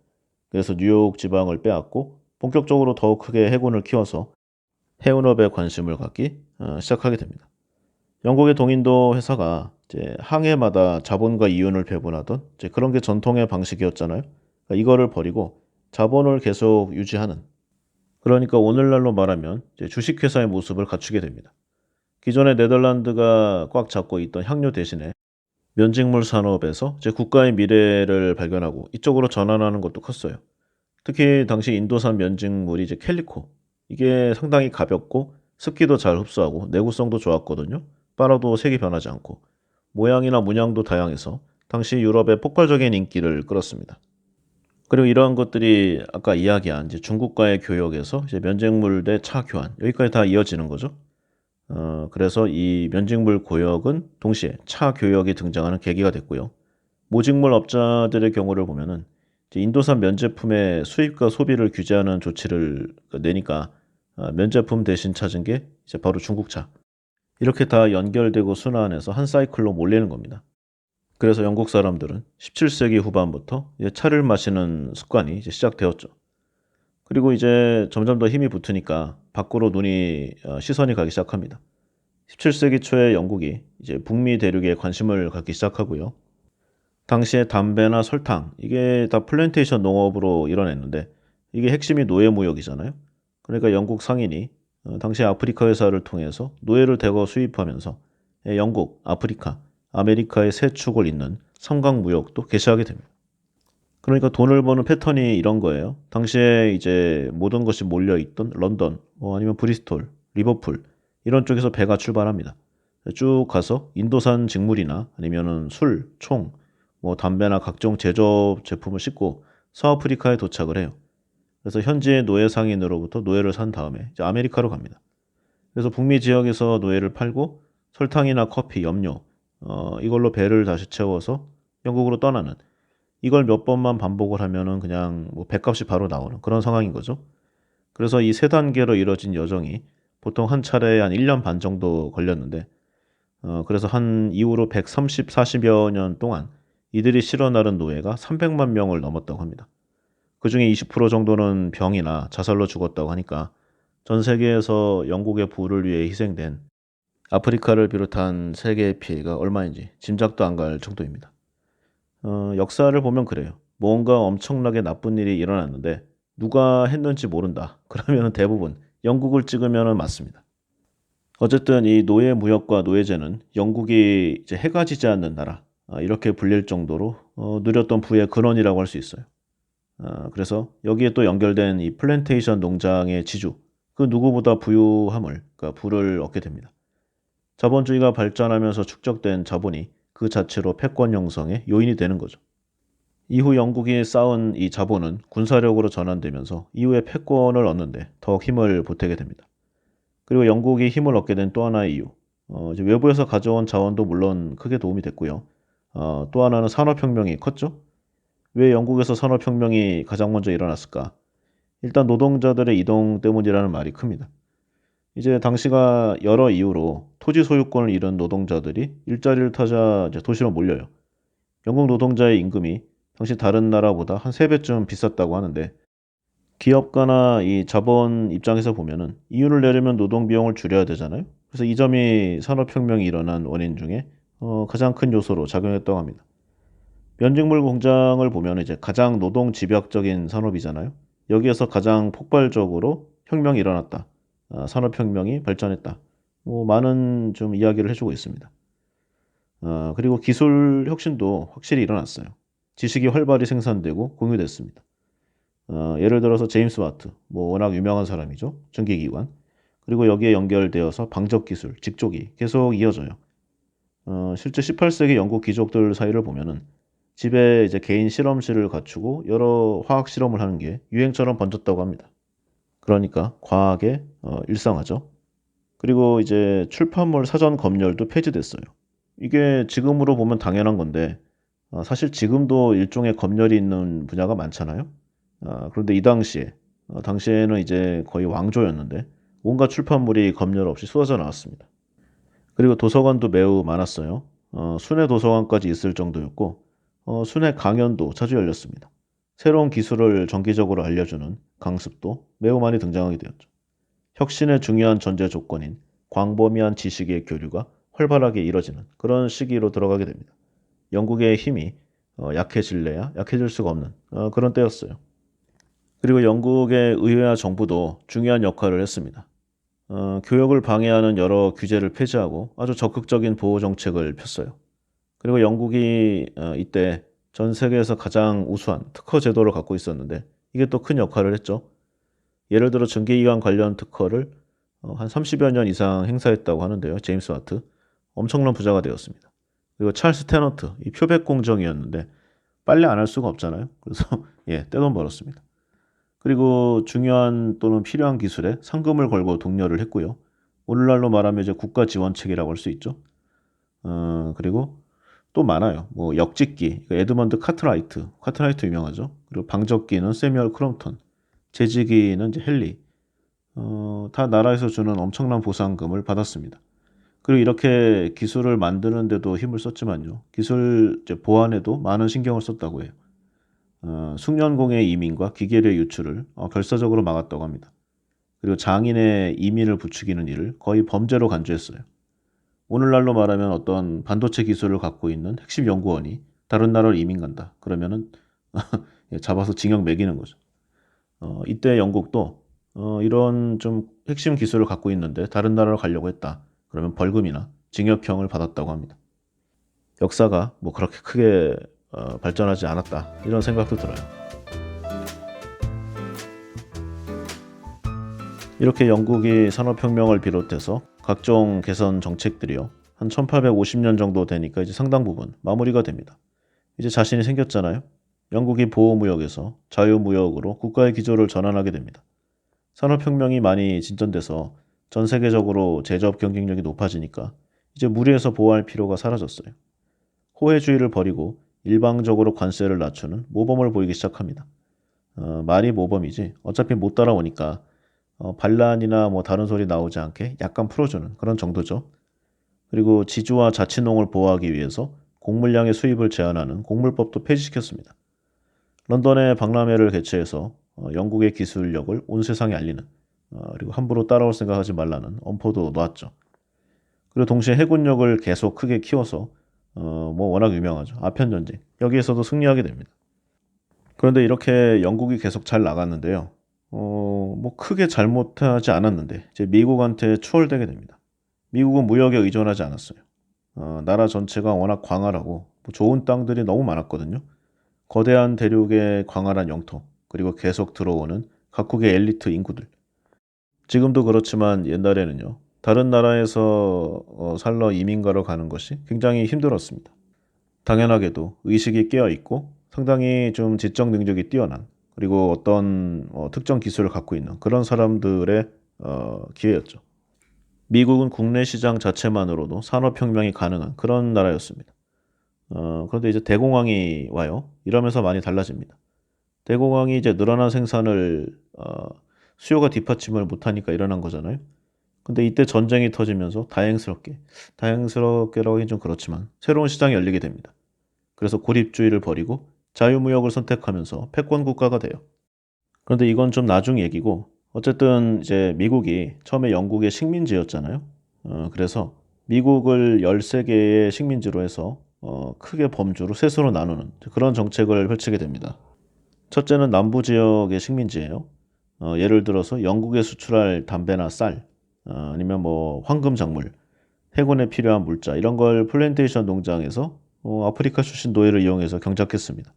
그래서 뉴욕 지방을 빼앗고 본격적으로 더욱 크게 해군을 키워서 해운업에 관심을 갖기 시작하게 됩니다. 영국의 동인도 회사가 이제 항해마다 자본과 이윤을 배분하던 이제 그런 게 전통의 방식이었잖아요. 그러니까 이거를 버리고 자본을 계속 유지하는 그러니까 오늘날로 말하면 이제 주식회사의 모습을 갖추게 됩니다. 기존에 네덜란드가 꽉 잡고 있던 향료 대신에 면직물 산업에서 이제 국가의 미래를 발견하고 이쪽으로 전환하는 것도 컸어요. 특히 당시 인도산 면직물이 이제 캘리코 이게 상당히 가볍고 습기도 잘 흡수하고 내구성도 좋았거든요. 빨아도 색이 변하지 않고 모양이나 문양도 다양해서 당시 유럽의 폭발적인 인기를 끌었습니다. 그리고 이러한 것들이 아까 이야기한 이제 중국과의 교역에서 이제 면직물 대 차 교환 여기까지 다 이어지는 거죠. 그래서 이 면직물 고역은 동시에 차 교역이 등장하는 계기가 됐고요. 모직물 업자들의 경우를 보면은 이제 인도산 면제품의 수입과 소비를 규제하는 조치를 내니까 면제품 대신 찾은 게 이제 바로 중국차. 이렇게 다 연결되고 순환해서 한 사이클로 몰리는 겁니다. 그래서 영국 사람들은 17세기 후반부터 이제 차를 마시는 습관이 이제 시작되었죠. 그리고 이제 점점 더 힘이 붙으니까 밖으로 시선이 가기 시작합니다. 17세기 초에 영국이 이제 북미 대륙에 관심을 갖기 시작하고요. 당시에 담배나 설탕 이게 다 플랜테이션 농업으로 일어났는데 이게 핵심이 노예 무역이잖아요. 그러니까 영국 상인이 당시 아프리카 회사를 통해서 노예를 대거 수입하면서 영국, 아프리카, 아메리카의 세 축을 잇는 삼각 무역도 개시하게 됩니다. 그러니까 돈을 버는 패턴이 이런 거예요. 당시에 이제 모든 것이 몰려있던 런던, 뭐 아니면 브리스톨, 리버풀 이런 쪽에서 배가 출발합니다. 쭉 가서 인도산 직물이나 아니면은 술, 총, 뭐 담배나 각종 제조업 제품을 싣고 서아프리카에 도착을 해요. 그래서 현지의 노예 상인으로부터 노예를 산 다음에 이제 아메리카로 갑니다. 그래서 북미 지역에서 노예를 팔고 설탕이나 커피, 염료 이걸로 배를 다시 채워서 영국으로 떠나는 이걸 몇 번만 반복을 하면은 그냥 뭐 배값이 바로 나오는 그런 상황인 거죠. 그래서 이 세 단계로 이뤄진 여정이 보통 한 차례에 한 1년 반 정도 걸렸는데 그래서 한 이후로 130, 40여 년 동안 이들이 실어 나른 노예가 300만 명을 넘었다고 합니다. 그중에 20% 정도는 병이나 자살로 죽었다고 하니까 전 세계에서 영국의 부를 위해 희생된 아프리카를 비롯한 세계의 피해가 얼마인지 짐작도 안 갈 정도입니다. 역사를 보면 그래요. 뭔가 엄청나게 나쁜 일이 일어났는데 누가 했는지 모른다. 그러면 대부분 영국을 찍으면 맞습니다. 어쨌든 이 노예 무역과 노예제는 영국이 이제 해가 지지 않는 나라 이렇게 불릴 정도로 누렸던 부의 근원이라고 할 수 있어요. 그래서 여기에 또 연결된 이 플랜테이션 농장의 지주 그 누구보다 부유함을 그러니까 부를 얻게 됩니다. 자본주의가 발전하면서 축적된 자본이 그 자체로 패권 형성의 요인이 되는 거죠. 이후 영국이 쌓은 이 자본은 군사력으로 전환되면서 이후에 패권을 얻는데 더 힘을 보태게 됩니다. 그리고 영국이 힘을 얻게 된 또 하나의 이유, 이제 외부에서 가져온 자원도 물론 크게 도움이 됐고요. 또 하나는 산업혁명이 컸죠. 왜 영국에서 산업혁명이 가장 먼저 일어났을까? 일단 노동자들의 이동 때문이라는 말이 큽니다. 이제 당시가 여러 이유로 토지 소유권을 잃은 노동자들이 일자리를 타자 이제 도시로 몰려요. 영국 노동자의 임금이 당시 다른 나라보다 한 3배쯤 비쌌다고 하는데 기업가나 이 자본 입장에서 보면은 이윤을 내려면 노동 비용을 줄여야 되잖아요. 그래서 이 점이 산업혁명이 일어난 원인 중에 가장 큰 요소로 작용했다고 합니다. 면직물 공장을 보면 이제 가장 노동 집약적인 산업이잖아요. 여기에서 가장 폭발적으로 혁명이 일어났다. 산업혁명이 발전했다. 뭐 많은 좀 이야기를 해주고 있습니다. 그리고 기술 혁신도 확실히 일어났어요. 지식이 활발히 생산되고 공유됐습니다. 예를 들어서 제임스 와트, 뭐 워낙 유명한 사람이죠. 전기기관. 그리고 여기에 연결되어서 방적 기술, 직조기 계속 이어져요. 실제 18세기 영국 귀족들 사이를 보면은 집에 이제 개인 실험실을 갖추고 여러 화학 실험을 하는 게 유행처럼 번졌다고 합니다. 그러니까 과학의 일상화죠. 그리고 이제 출판물 사전 검열도 폐지됐어요. 이게 지금으로 보면 당연한 건데 사실 지금도 일종의 검열이 있는 분야가 많잖아요. 그런데 이 당시에는 이제 거의 왕조였는데 온갖 출판물이 검열 없이 쏟아져 나왔습니다. 그리고 도서관도 매우 많았어요. 순회 도서관까지 있을 정도였고 순회 강연도 자주 열렸습니다. 새로운 기술을 정기적으로 알려주는 강습도 매우 많이 등장하게 되었죠. 혁신의 중요한 전제 조건인 광범위한 지식의 교류가 활발하게 이뤄지는 그런 시기로 들어가게 됩니다. 영국의 힘이 약해질래야 약해질 수가 없는 그런 때였어요. 그리고 영국의 의회와 정부도 중요한 역할을 했습니다. 교역을 방해하는 여러 규제를 폐지하고 아주 적극적인 보호 정책을 폈어요. 그리고 영국이 이때 전 세계에서 가장 우수한 특허 제도를 갖고 있었는데 이게 또 큰 역할을 했죠. 예를 들어 증기기관 관련 특허를 한 30여 년 이상 행사했다고 하는데요. 제임스 와트. 엄청난 부자가 되었습니다. 그리고 찰스 테너트, 이 표백 공정이었는데 빨리 안 할 수가 없잖아요. 그래서 예, 떼돈 벌었습니다. 그리고 중요한 또는 필요한 기술에 상금을 걸고 독려를 했고요. 오늘날로 말하면 이제 국가 지원책이라고 할 수 있죠. 그리고 또 많아요. 뭐 역직기, 에드먼드 카트라이트 유명하죠. 그리고 방적기는 세뮤얼 크롬턴, 제지기는 이제 헨리. 다 나라에서 주는 엄청난 보상금을 받았습니다. 그리고 이렇게 기술을 만드는데도 힘을 썼지만요. 기술 이제 보안에도 많은 신경을 썼다고 해요. 숙련공의 이민과 기계류의 유출을 결사적으로 막았다고 합니다. 그리고 장인의 이민을 부추기는 일을 거의 범죄로 간주했어요. 오늘날로 말하면 어떤 반도체 기술을 갖고 있는 핵심 연구원이 다른 나라로 이민 간다. 그러면은 잡아서 징역 매기는 거죠. 이때 영국도 이런 좀 핵심 기술을 갖고 있는데 다른 나라로 가려고 했다. 그러면 벌금이나 징역형을 받았다고 합니다. 역사가 뭐 그렇게 크게 발전하지 않았다. 이런 생각도 들어요. 이렇게 영국이 산업혁명을 비롯해서 각종 개선 정책들이요. 한 1850년 정도 되니까 이제 상당 부분 마무리가 됩니다. 이제 자신이 생겼잖아요. 영국이 보호무역에서 자유무역으로 국가의 기조를 전환하게 됩니다. 산업혁명이 많이 진전돼서 전 세계적으로 제조업 경쟁력이 높아지니까 이제 무리해서 보호할 필요가 사라졌어요. 호혜주의를 버리고 일방적으로 관세를 낮추는 모범을 보이기 시작합니다. 말이 모범이지 어차피 못 따라오니까 반란이나 뭐 다른 소리 나오지 않게 약간 풀어주는 그런 정도죠. 그리고 지주와 자치농을 보호하기 위해서 곡물량의 수입을 제한하는 곡물법도 폐지시켰습니다. 런던에 박람회를 개최해서 영국의 기술력을 온 세상에 알리는 그리고 함부로 따라올 생각하지 말라는 엄포도 놓았죠. 그리고 동시에 해군력을 계속 크게 키워서 뭐 워낙 유명하죠. 아편전쟁 여기에서도 승리하게 됩니다. 그런데 이렇게 영국이 계속 잘 나갔는데요. 뭐 크게 잘못하지 않았는데 이제 미국한테 추월되게 됩니다. 미국은 무역에 의존하지 않았어요. 나라 전체가 워낙 광활하고 뭐 좋은 땅들이 너무 많았거든요. 거대한 대륙의 광활한 영토, 그리고 계속 들어오는 각국의 엘리트 인구들. 지금도 그렇지만 옛날에는요. 다른 나라에서 살러 이민 가러 가는 것이 굉장히 힘들었습니다. 당연하게도 의식이 깨어 있고 상당히 좀 지적 능력이 뛰어난, 그리고 어떤 특정 기술을 갖고 있는 그런 사람들의 기회였죠. 미국은 국내 시장 자체만으로도 산업혁명이 가능한 그런 나라였습니다. 그런데 이제 대공황이 와요. 이러면서 많이 달라집니다. 대공황이 이제 늘어난 생산을 수요가 뒷받침을 못하니까 일어난 거잖아요. 근데 이때 전쟁이 터지면서 다행스럽게라고 하긴 좀 그렇지만 새로운 시장이 열리게 됩니다. 그래서 고립주의를 버리고 자유무역을 선택하면서 패권 국가가 돼요. 그런데 이건 좀 나중 얘기고, 어쨌든 이제 미국이 처음에 영국의 식민지였잖아요. 그래서 미국을 13개의 식민지로 해서 크게 범주로 셋으로 나누는 그런 정책을 펼치게 됩니다. 첫째는 남부 지역의 식민지예요. 예를 들어서 영국에 수출할 담배나 쌀, 아니면 뭐 황금 작물, 해군에 필요한 물자 이런 걸 플랜테이션 농장에서 아프리카 출신 노예를 이용해서 경작했습니다.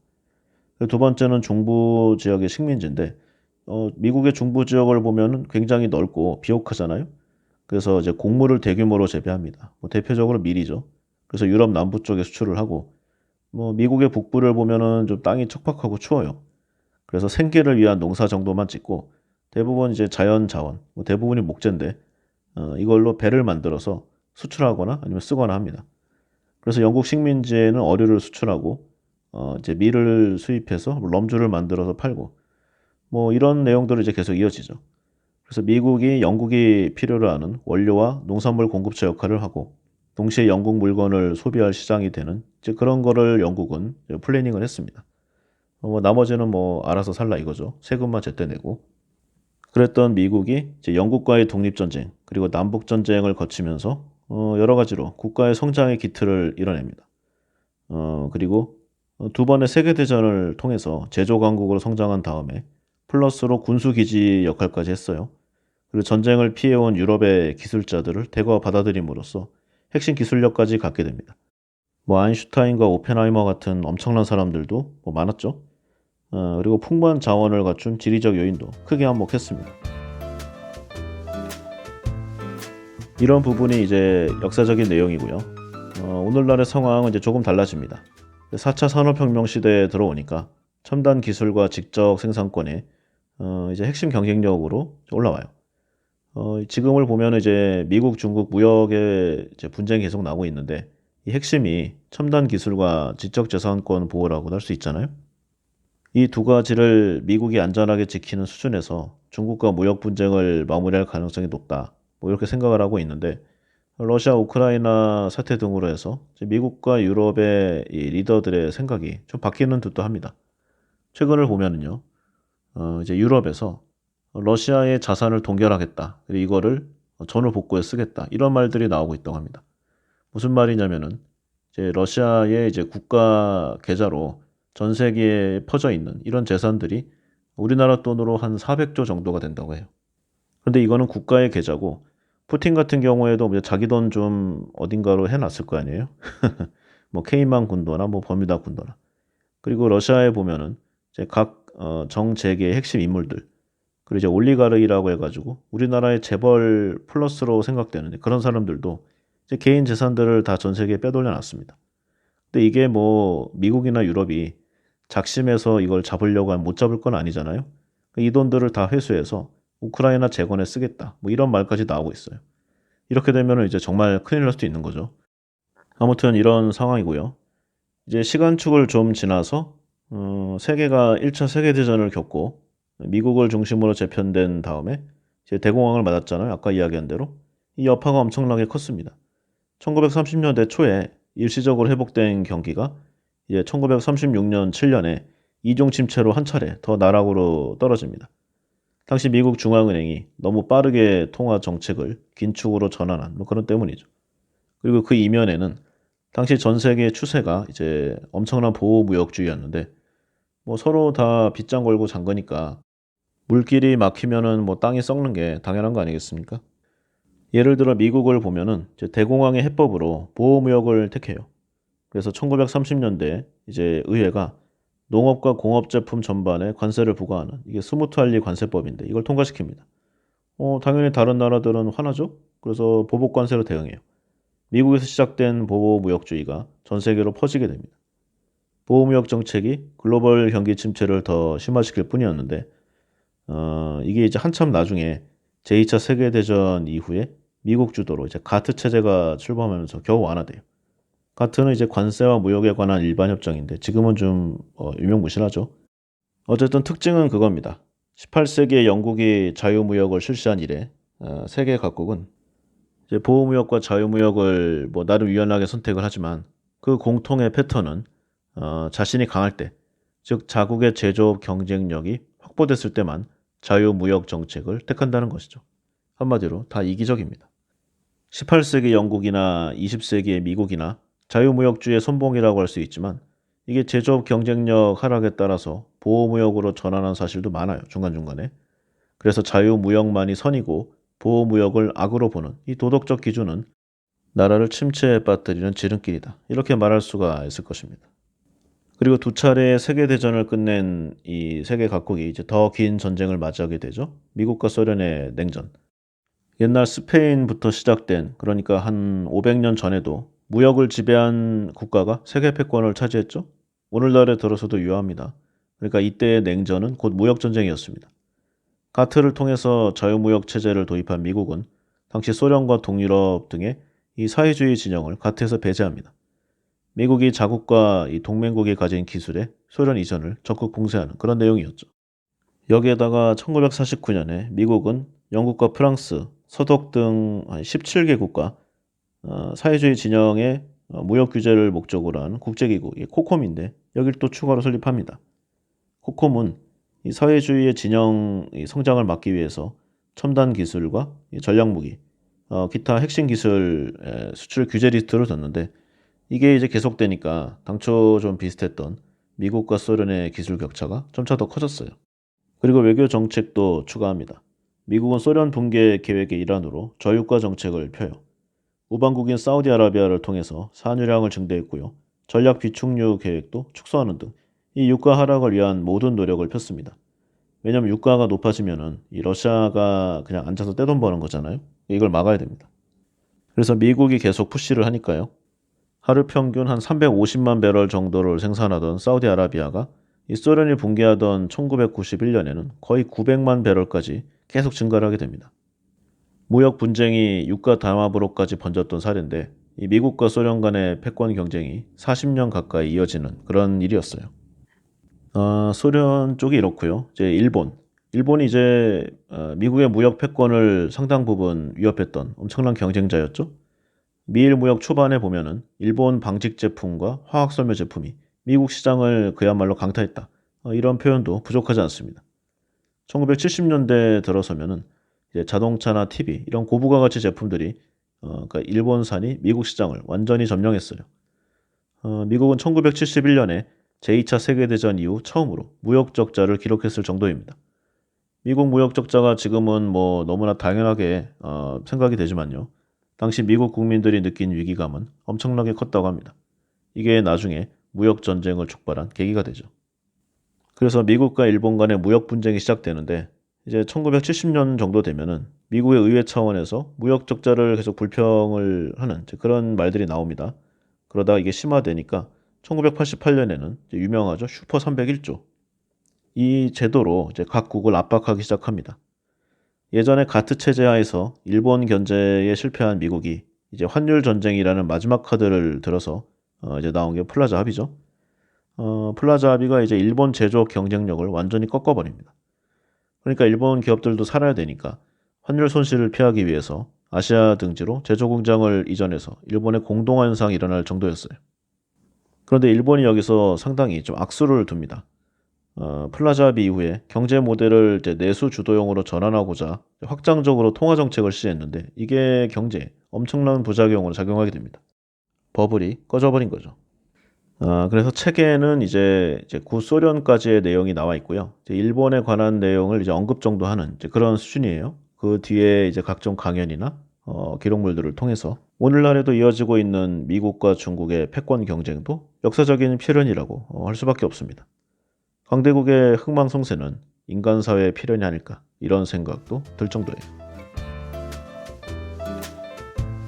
두 번째는 중부 지역의 식민지인데, 미국의 중부 지역을 보면은 굉장히 넓고 비옥하잖아요. 그래서 이제 곡물을 대규모로 재배합니다. 뭐 대표적으로 밀이죠. 그래서 유럽 남부 쪽에 수출을 하고, 뭐 미국의 북부를 보면은 좀 땅이 척박하고 추워요. 그래서 생계를 위한 농사 정도만 짓고 대부분 이제 자연 자원, 뭐 대부분이 목재인데 이걸로 배를 만들어서 수출하거나 아니면 쓰거나 합니다. 그래서 영국 식민지에는 어류를 수출하고 이제 밀을 수입해서 럼주를 만들어서 팔고, 뭐 이런 내용들이 이제 계속 이어지죠. 그래서 미국이 영국이 필요로 하는 원료와 농산물 공급처 역할을 하고, 동시에 영국 물건을 소비할 시장이 되는 이제 그런 거를 영국은 플래닝을 했습니다. 뭐 나머지는 뭐 알아서 살라 이거죠. 세금만 제때 내고. 그랬던 미국이 이제 영국과의 독립전쟁, 그리고 남북전쟁을 거치면서 여러 가지로 국가의 성장의 기틀을 이뤄냅니다. 그리고 두 번의 세계대전을 통해서 제조강국으로 성장한 다음에 플러스로 군수기지 역할까지 했어요. 그리고 전쟁을 피해온 유럽의 기술자들을 대거 받아들임으로써 핵심 기술력까지 갖게 됩니다. 뭐 아인슈타인과 오펜하이머 같은 엄청난 사람들도 뭐 많았죠. 그리고 풍부한 자원을 갖춘 지리적 요인도 크게 한몫했습니다. 이런 부분이 이제 역사적인 내용이고요. 오늘날의 상황은 이제 조금 달라집니다. 4차 산업혁명 시대에 들어오니까 첨단 기술과 직접 생산권이 이제 핵심 경쟁력으로 올라와요. 지금을 보면 이제 미국, 중국 무역의 이제 분쟁이 계속 나고 있는데, 이 핵심이 첨단 기술과 지적 재산권 보호라고 할 수 있잖아요. 이 두 가지를 미국이 안전하게 지키는 수준에서 중국과 무역 분쟁을 마무리할 가능성이 높다, 뭐 이렇게 생각을 하고 있는데, 러시아, 우크라이나 사태 등으로 해서 이제 미국과 유럽의 이 리더들의 생각이 좀 바뀌는 듯도 합니다. 최근을 보면은요, 이제 유럽에서 러시아의 자산을 동결하겠다, 그리고 이거를 전후 복구에 쓰겠다, 이런 말들이 나오고 있다고 합니다. 무슨 말이냐면은 이제 러시아의 이제 국가 계좌로 전 세계에 퍼져 있는 이런 재산들이 우리나라 돈으로 한 400조 정도가 된다고 해요. 그런데 이거는 국가의 계좌고, 푸틴 같은 경우에도 뭐 자기 돈 좀 어딘가로 해놨을 거 아니에요? 뭐 케이만 군도나 뭐 버뮤다 군도나. 그리고 러시아에 보면은 이제 각 정재계의 핵심 인물들, 그리고 이제 올리가르이라고 해가지고 우리나라의 재벌 플러스로 생각되는 그런 사람들도 이제 개인 재산들을 다 전 세계에 빼돌려 놨습니다. 근데 이게 뭐 미국이나 유럽이 작심해서 이걸 잡으려고 하면 못 잡을 건 아니잖아요. 이 돈들을 다 회수해서 우크라이나 재건에 쓰겠다, 뭐 이런 말까지 나오고 있어요. 이렇게 되면 이제 정말 큰일 날 수도 있는 거죠. 아무튼 이런 상황이고요. 이제 시간축을 좀 지나서 세계가 1차 세계대전을 겪고 미국을 중심으로 재편된 다음에 이제 대공황을 맞았잖아요. 아까 이야기한 대로. 이 여파가 엄청나게 컸습니다. 1930년대 초에 일시적으로 회복된 경기가 이제 1936년 7년에 이중 침체로 한 차례 더 나락으로 떨어집니다. 당시 미국 중앙은행이 너무 빠르게 통화 정책을 긴축으로 전환한 뭐 그런 때문이죠. 그리고 그 이면에는 당시 전 세계의 추세가 이제 엄청난 보호무역주의였는데, 뭐 서로 다 빗장 걸고 잠그니까 물길이 막히면은 뭐 땅이 썩는 게 당연한 거 아니겠습니까? 예를 들어 미국을 보면은 이제 대공황의 해법으로 보호무역을 택해요. 그래서 1930년대 이제 의회가 농업과 공업 제품 전반에 관세를 부과하는 이게 스무트할리 관세법인데 이걸 통과시킵니다. 당연히 다른 나라들은 화나죠? 그래서 보복 관세로 대응해요. 미국에서 시작된 보호무역주의가 전 세계로 퍼지게 됩니다. 보호무역 정책이 글로벌 경기 침체를 더 심화시킬 뿐이었는데 이게 이제 한참 나중에 제2차 세계대전 이후에 미국 주도로 이제 가트 체제가 출범하면서 겨우 완화돼요. 가트는 이제 관세와 무역에 관한 일반 협정인데 지금은 좀 유명무실하죠. 어쨌든 특징은 그겁니다. 18세기에 영국이 자유무역을 실시한 이래 세계 각국은 이제 보호무역과 자유무역을 뭐 나름 유연하게 선택을 하지만 그 공통의 패턴은 자신이 강할 때, 즉 자국의 제조업 경쟁력이 확보됐을 때만 자유무역 정책을 택한다는 것이죠. 한마디로 다 이기적입니다. 18세기 영국이나 20세기의 미국이나 자유무역주의 선봉이라고 할 수 있지만 이게 제조업 경쟁력 하락에 따라서 보호무역으로 전환한 사실도 많아요. 중간중간에. 그래서 자유무역만이 선이고 보호무역을 악으로 보는 이 도덕적 기준은 나라를 침체에 빠뜨리는 지름길이다. 이렇게 말할 수가 있을 것입니다. 그리고 두 차례의 세계대전을 끝낸 이 세계 각국이 이제 더 긴 전쟁을 맞이하게 되죠. 미국과 소련의 냉전. 옛날 스페인부터 시작된 그러니까 한 500년 전에도 무역을 지배한 국가가 세계 패권을 차지했죠. 오늘날에 들어서도 유효합니다. 그러니까 이때의 냉전은 곧 무역전쟁이었습니다. 가트를 통해서 자유무역 체제를 도입한 미국은 당시 소련과 동유럽 등의 이 사회주의 진영을 가트에서 배제합니다. 미국이 자국과 이 동맹국이 가진 기술에 소련 이전을 적극 봉쇄하는 그런 내용이었죠. 여기에다가 1949년에 미국은 영국과 프랑스, 서독 등 17개국과 사회주의 진영의 무역 규제를 목적으로 한 국제기구 코콤인데 여길 또 추가로 설립합니다. 코콤은 이 사회주의의 진영 성장을 막기 위해서 첨단 기술과 전략무기, 기타 핵심 기술 수출 규제 리스트를 뒀는데 이게 이제 계속되니까 당초 좀 비슷했던 미국과 소련의 기술 격차가 점차 더 커졌어요. 그리고 외교 정책도 추가합니다. 미국은 소련 붕괴 계획의 일환으로 저유가 정책을 펴요. 우방국인 사우디아라비아를 통해서 산유량을 증대했고요. 전략 비축유 계획도 축소하는 등 이 유가 하락을 위한 모든 노력을 폈습니다. 왜냐하면 유가가 높아지면은 이 러시아가 그냥 앉아서 떼돈 버는 거잖아요. 이걸 막아야 됩니다. 그래서 미국이 계속 푸시를 하니까요. 하루 평균 한 350만 배럴 정도를 생산하던 사우디아라비아가 이 소련이 붕괴하던 1991년에는 거의 900만 배럴까지 계속 증가를 하게 됩니다. 무역 분쟁이 유가 담합으로까지 번졌던 사례인데 이 미국과 소련 간의 패권 경쟁이 40년 가까이 이어지는 그런 일이었어요. 소련 쪽이 이렇고요. 이제 일본이 이제 미국의 무역 패권을 상당 부분 위협했던 엄청난 경쟁자였죠. 미일 무역 초반에 보면은 일본 방직 제품과 화학섬유 제품이 미국 시장을 그야말로 강타했다. 이런 표현도 부족하지 않습니다. 1970년대 들어서면은 이제 자동차나 TV 이런 고부가 가치 제품들이 그러니까 일본산이 미국 시장을 완전히 점령했어요. 미국은 1971년에 제2차 세계대전 이후 처음으로 무역 적자를 기록했을 정도입니다. 미국 무역 적자가 지금은 뭐 너무나 당연하게 생각이 되지만요. 당시 미국 국민들이 느낀 위기감은 엄청나게 컸다고 합니다. 이게 나중에 무역 전쟁을 촉발한 계기가 되죠. 그래서 미국과 일본 간의 무역 분쟁이 시작되는데 이제 1970년 정도 되면은 미국의 의회 차원에서 무역 적자를 계속 불평을 하는 그런 말들이 나옵니다. 그러다가 이게 심화되니까 1988년에는 유명하죠. 슈퍼 301조. 이 제도로 이제 각국을 압박하기 시작합니다. 예전에 가트 체제 하에서 일본 견제에 실패한 미국이 이제 환율 전쟁이라는 마지막 카드를 들어서 이제 나온 게 플라자 합의죠. 플라자 합의가 이제 일본 제조업 경쟁력을 완전히 꺾어버립니다. 그러니까 일본 기업들도 살아야 되니까 환율 손실을 피하기 위해서 아시아 등지로 제조 공장을 이전해서 일본의 공동화 현상이 일어날 정도였어요. 그런데 일본이 여기서 상당히 좀 악수를 둡니다. 플라자 합의 이후에 경제 모델을 이제 내수 주도형으로 전환하고자 확장적으로 통화 정책을 시행했는데 이게 경제에 엄청난 부작용으로 작용하게 됩니다. 버블이 꺼져버린 거죠. 그래서 책에는 이제 구소련까지의 내용이 나와 있고요. 이제 일본에 관한 내용을 이제 언급 정도 하는 이제 그런 수준이에요. 그 뒤에 이제 각종 강연이나 기록물들을 통해서 오늘날에도 이어지고 있는 미국과 중국의 패권 경쟁도 역사적인 필연이라고 할 수밖에 없습니다. 강대국의 흥망성쇠는 인간 사회의 필연이 아닐까 이런 생각도 들 정도예요.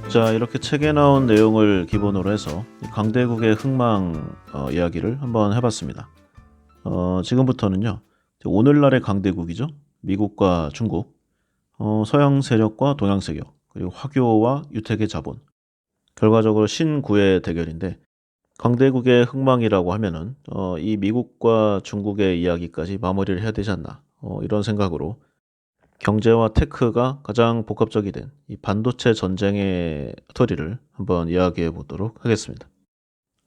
자, 이렇게 책에 나온 내용을 기본으로 해서 이 강대국의 흥망 이야기를 한번 해봤습니다. 지금부터는요, 오늘날의 강대국이죠. 미국과 중국, 서양 세력과 동양 세력, 그리고 화교와 유택의 자본. 결과적으로 신구의 대결인데 강대국의 흥망이라고 하면은 이 미국과 중국의 이야기까지 마무리를 해야 되지 않나 이런 생각으로 경제와 테크가 가장 복합적이 된 이 반도체 전쟁의 스토리를 한번 이야기해 보도록 하겠습니다.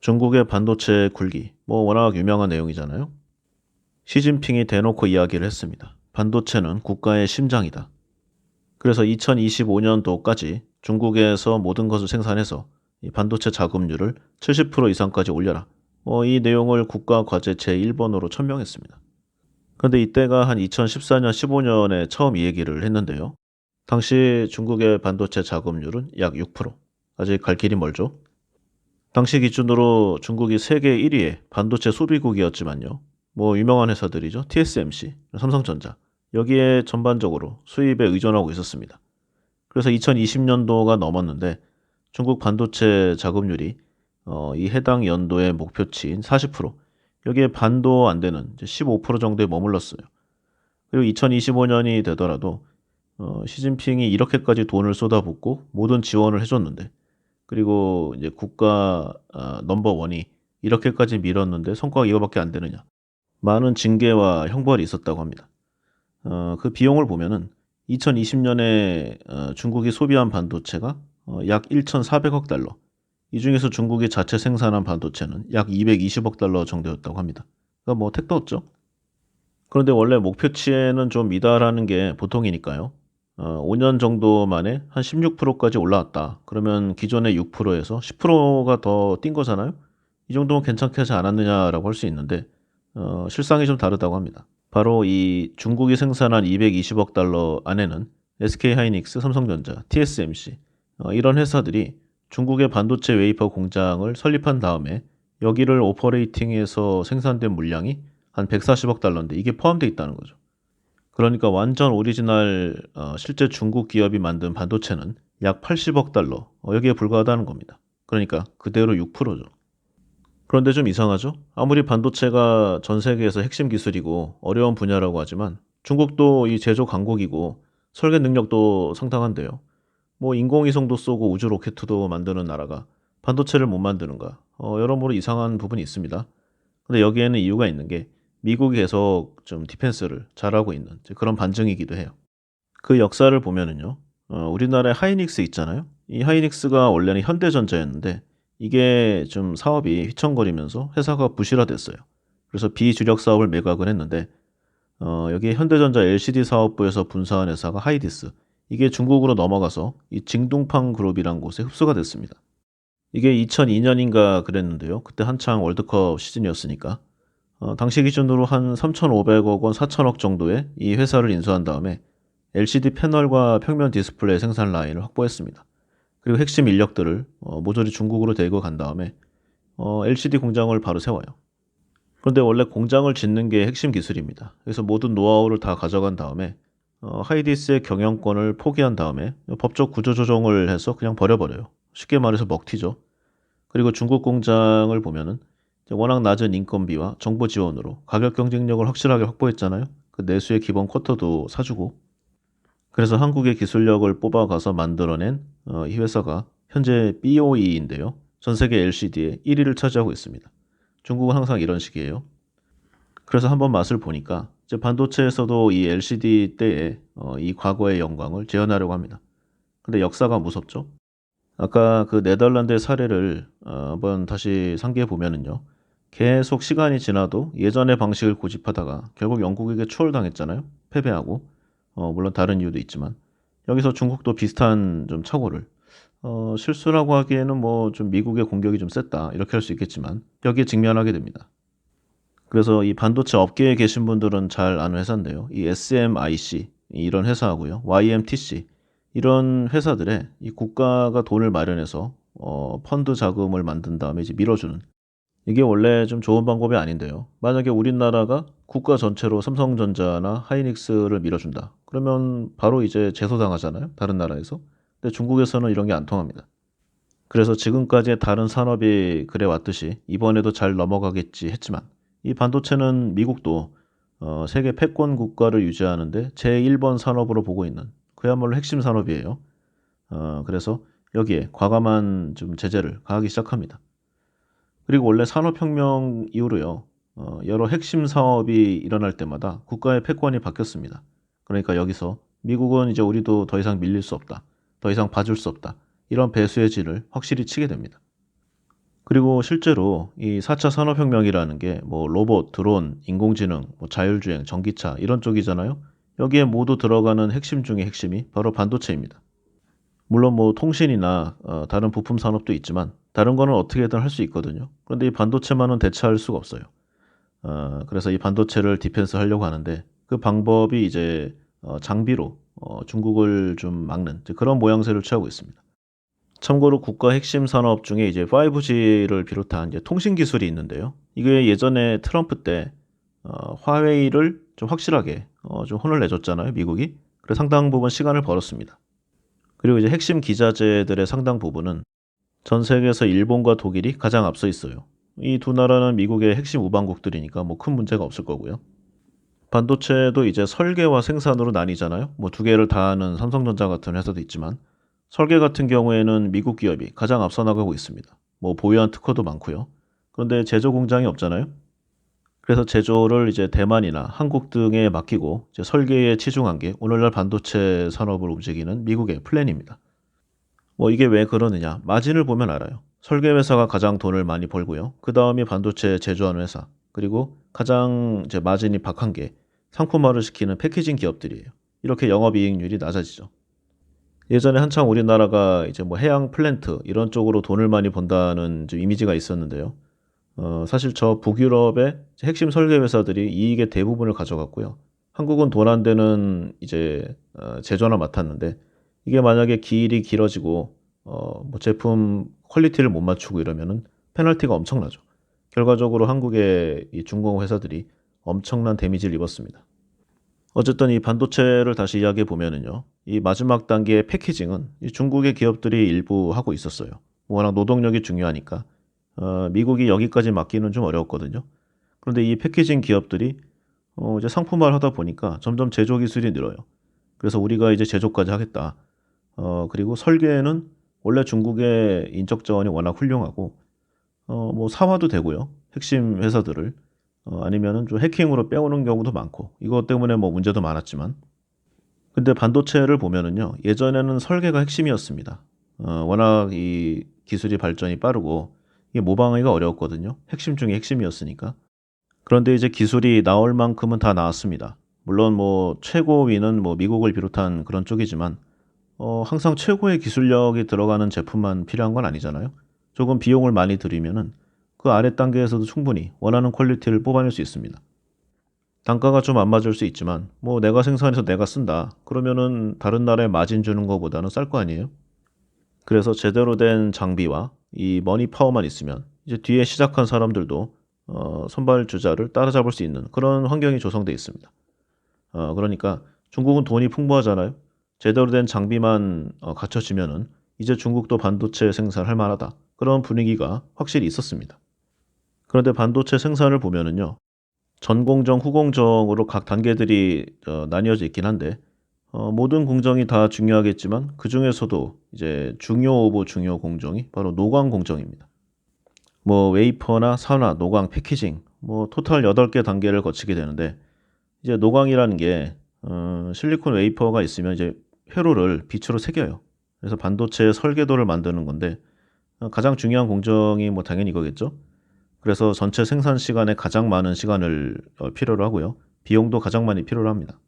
중국의 반도체 굴기, 뭐 워낙 유명한 내용이잖아요. 시진핑이 대놓고 이야기를 했습니다. 반도체는 국가의 심장이다. 그래서 2025년도까지 중국에서 모든 것을 생산해서 이 반도체 자급률을 70% 이상까지 올려라. 이 내용을 국가 과제 제1번으로 천명했습니다. 그런데 이때가 한 2014년, 15년에 처음 이 얘기를 했는데요. 당시 중국의 반도체 자급률은 약 6%. 아직 갈 길이 멀죠. 당시 기준으로 중국이 세계 1위의 반도체 소비국이었지만요. 뭐 유명한 회사들이죠. TSMC, 삼성전자. 여기에 전반적으로 수입에 의존하고 있었습니다. 그래서 2020년도가 넘었는데 중국 반도체 자급률이 이 해당 연도의 목표치인 40%, 여기에 반도 안 되는 이제 15% 정도에 머물렀어요. 그리고 2025년이 되더라도 시진핑이 이렇게까지 돈을 쏟아붓고 모든 지원을 해줬는데, 그리고 이제 국가 넘버원이 이렇게까지 밀었는데 성과가 이거밖에 안 되느냐. 많은 징계와 형벌이 있었다고 합니다. 그 비용을 보면은 2020년에 중국이 소비한 반도체가 약 1,400억 달러. 이 중에서 중국이 자체 생산한 반도체는 약 220억 달러 정도였다고 합니다. 그러니까 뭐 택도 없죠. 그런데 원래 목표치에는 좀 미달하는 게 보통이니까요. 5년 정도 만에 한 16%까지 올라왔다. 그러면 기존의 6%에서 10%가 더 뛴 거잖아요. 이 정도면 괜찮게 하지 않았느냐라고 할 수 있는데 실상이 좀 다르다고 합니다. 바로 이 중국이 생산한 220억 달러 안에는 SK하이닉스, 삼성전자, TSMC 이런 회사들이 중국의 반도체 웨이퍼 공장을 설립한 다음에 여기를 오퍼레이팅해서 생산된 물량이 한 140억 달러인데 이게 포함되어 있다는 거죠. 그러니까 완전 오리지널 실제 중국 기업이 만든 반도체는 약 80억 달러 여기에 불과하다는 겁니다. 그러니까 그대로 6%죠. 그런데 좀 이상하죠? 아무리 반도체가 전 세계에서 핵심 기술이고 어려운 분야라고 하지만 중국도 이 제조 강국이고 설계 능력도 상당한데요. 뭐 인공위성도 쏘고 우주 로켓도 만드는 나라가 반도체를 못 만드는가? 여러모로 이상한 부분이 있습니다. 근데 여기에는 이유가 있는 게 미국이 계속 좀 디펜스를 잘하고 있는 그런 반증이기도 해요. 그 역사를 보면은요. 우리나라에 하이닉스 있잖아요. 이 하이닉스가 원래는 현대전자였는데 이게 좀 사업이 휘청거리면서 회사가 부실화됐어요. 그래서 비주력 사업을 매각을 했는데 여기 현대전자 LCD 사업부에서 분사한 회사가 하이디스. 이게 중국으로 넘어가서 이 징둥팡 그룹이란 곳에 흡수가 됐습니다. 이게 2002년인가 그랬는데요. 그때 한창 월드컵 시즌이었으니까 당시 기준으로 한 3,500억 원, 4천억 정도의 이 회사를 인수한 다음에 LCD 패널과 평면 디스플레이 생산 라인을 확보했습니다. 그리고 핵심 인력들을 모조리 중국으로 데리고 간 다음에 LCD 공장을 바로 세워요. 그런데 원래 공장을 짓는 게 핵심 기술입니다. 그래서 모든 노하우를 다 가져간 다음에 하이디스의 경영권을 포기한 다음에 법적 구조조정을 해서 그냥 버려버려요. 쉽게 말해서 먹튀죠. 그리고 중국 공장을 보면은 워낙 낮은 인건비와 정부 지원으로 가격 경쟁력을 확실하게 확보했잖아요. 그 내수의 기본 쿼터도 사주고. 그래서 한국의 기술력을 뽑아가서 만들어낸 이 회사가 현재 BOE인데요. 전 세계 LCD의 1위를 차지하고 있습니다. 중국은 항상 이런 식이에요. 그래서 한번 맛을 보니까 이제 반도체에서도 이 LCD 때의 이 과거의 영광을 재현하려고 합니다. 근데 역사가 무섭죠? 아까 그 네덜란드의 사례를 한번 다시 상기해 보면은요. 계속 시간이 지나도 예전의 방식을 고집하다가 결국 영국에게 추월당했잖아요. 패배하고. 물론 다른 이유도 있지만 여기서 중국도 비슷한 좀 착오를 실수라고 하기에는 뭐 좀 미국의 공격이 좀 셌다 이렇게 할 수 있겠지만 여기에 직면하게 됩니다. 그래서 이 반도체 업계에 계신 분들은 잘 아는 회사인데요. 이 SMIC 이런 회사하고요. YMTC 이런 회사들의 이 국가가 돈을 마련해서 펀드 자금을 만든 다음에 이제 밀어주는 이게 원래 좀 좋은 방법이 아닌데요. 만약에 우리나라가 국가 전체로 삼성전자나 하이닉스를 밀어준다. 그러면 바로 이제 제소당하잖아요. 다른 나라에서. 근데 중국에서는 이런 게 안 통합니다. 그래서 지금까지의 다른 산업이 그래 왔듯이 이번에도 잘 넘어가겠지 했지만 이 반도체는 미국도 세계 패권 국가를 유지하는데 제1번 산업으로 보고 있는 그야말로 핵심 산업이에요. 그래서 여기에 과감한 좀 제재를 가하기 시작합니다. 그리고 원래 산업혁명 이후로요. 여러 핵심 사업이 일어날 때마다 국가의 패권이 바뀌었습니다. 그러니까 여기서 미국은 이제 우리도 더 이상 밀릴 수 없다. 더 이상 봐줄 수 없다. 이런 배수의 진을 확실히 치게 됩니다. 그리고 실제로 이 4차 산업혁명이라는 게 뭐 로봇, 드론, 인공지능, 뭐 자율주행, 전기차 이런 쪽이잖아요. 여기에 모두 들어가는 핵심 중의 핵심이 바로 반도체입니다. 물론 뭐 통신이나 다른 부품 산업도 있지만 다른 거는 어떻게든 할 수 있거든요. 그런데 이 반도체만은 대체할 수가 없어요. 그래서 이 반도체를 디펜스 하려고 하는데 그 방법이 이제 장비로 중국을 좀 막는 그런 모양새를 취하고 있습니다. 참고로 국가 핵심 산업 중에 이제 5G를 비롯한 이제 통신 기술이 있는데요. 이게 예전에 트럼프 때 화웨이를 좀 확실하게 좀 혼을 내줬잖아요, 미국이. 그래서 상당 부분 시간을 벌었습니다. 그리고 이제 핵심 기자재들의 상당 부분은 전 세계에서 일본과 독일이 가장 앞서 있어요. 이 두 나라는 미국의 핵심 우방국들이니까 뭐 큰 문제가 없을 거고요. 반도체도 이제 설계와 생산으로 나뉘잖아요. 뭐 두 개를 다 하는 삼성전자 같은 회사도 있지만 설계 같은 경우에는 미국 기업이 가장 앞서 나가고 있습니다. 뭐 보유한 특허도 많고요. 그런데 제조 공장이 없잖아요. 그래서 제조를 이제 대만이나 한국 등에 맡기고 이제 설계에 치중한 게 오늘날 반도체 산업을 움직이는 미국의 플랜입니다. 뭐 이게 왜 그러느냐? 마진을 보면 알아요. 설계 회사가 가장 돈을 많이 벌고요. 그 다음이 반도체 제조하는 회사. 그리고 가장 이제 마진이 박한 게 상품화를 시키는 패키징 기업들이에요. 이렇게 영업이익률이 낮아지죠. 예전에 한창 우리나라가 이제 뭐 해양 플랜트 이런 쪽으로 돈을 많이 번다는 좀 이미지가 있었는데요. 사실 저 북유럽의 핵심 설계 회사들이 이익의 대부분을 가져갔고요. 한국은 돈 안 되는 이제 제조나 맡았는데 이게 만약에 기일이 길어지고 뭐 제품 퀄리티를 못 맞추고 이러면은 페널티가 엄청나죠. 결과적으로 한국의 이 중공 회사들이 엄청난 데미지를 입었습니다. 어쨌든 이 반도체를 다시 이야기해 보면은요. 이 마지막 단계의 패키징은 이 중국의 기업들이 일부 하고 있었어요. 워낙 노동력이 중요하니까 미국이 여기까지 맡기는 좀 어려웠거든요. 그런데 이 패키징 기업들이 이제 상품화를 하다 보니까 점점 제조 기술이 늘어요. 그래서 우리가 이제 제조까지 하겠다. 그리고 설계에는 원래 중국의 인적 자원이 워낙 훌륭하고 뭐 사화도 되고요. 핵심 회사들을 아니면은 좀 해킹으로 빼오는 경우도 많고 이것 때문에 뭐 문제도 많았지만 근데 반도체를 보면은요. 예전에는 설계가 핵심이었습니다. 워낙 이 기술이 발전이 빠르고 이게 모방하기가 어려웠거든요. 핵심 중에 핵심이었으니까. 그런데 이제 기술이 나올 만큼은 다 나왔습니다. 물론 뭐 최고위는 뭐 미국을 비롯한 그런 쪽이지만 항상 최고의 기술력이 들어가는 제품만 필요한 건 아니잖아요. 조금 비용을 많이 들이면은 그 아래 단계에서도 충분히 원하는 퀄리티를 뽑아낼 수 있습니다. 단가가 좀 안 맞을 수 있지만 뭐 내가 생산해서 내가 쓴다. 그러면은 다른 나라에 마진 주는 것보다는 쌀 거 아니에요? 그래서 제대로 된 장비와 이 머니 파워만 있으면 이제 뒤에 시작한 사람들도 선발주자를 따라잡을 수 있는 그런 환경이 조성돼 있습니다. 그러니까 중국은 돈이 풍부하잖아요. 제대로 된 장비만 갖춰지면은 이제 중국도 반도체 생산할 만하다. 그런 분위기가 확실히 있었습니다. 그런데 반도체 생산을 보면은요. 전공정, 후공정으로 각 단계들이 나뉘어져 있긴 한데 모든 공정이 다 중요하겠지만 그 중에서도 이제 중요 오브 중요 공정이 바로 노광 공정입니다. 뭐 웨이퍼나 산화, 노광, 패키징 뭐 토탈 8개 단계를 거치게 되는데 이제 노광이라는 게 실리콘 웨이퍼가 있으면 이제 회로를 빛으로 새겨요. 그래서 반도체 설계도를 만드는 건데 가장 중요한 공정이 뭐 당연히 이거겠죠. 그래서 전체 생산 시간에 가장 많은 시간을 필요로 하고요. 비용도 가장 많이 필요로 합니다.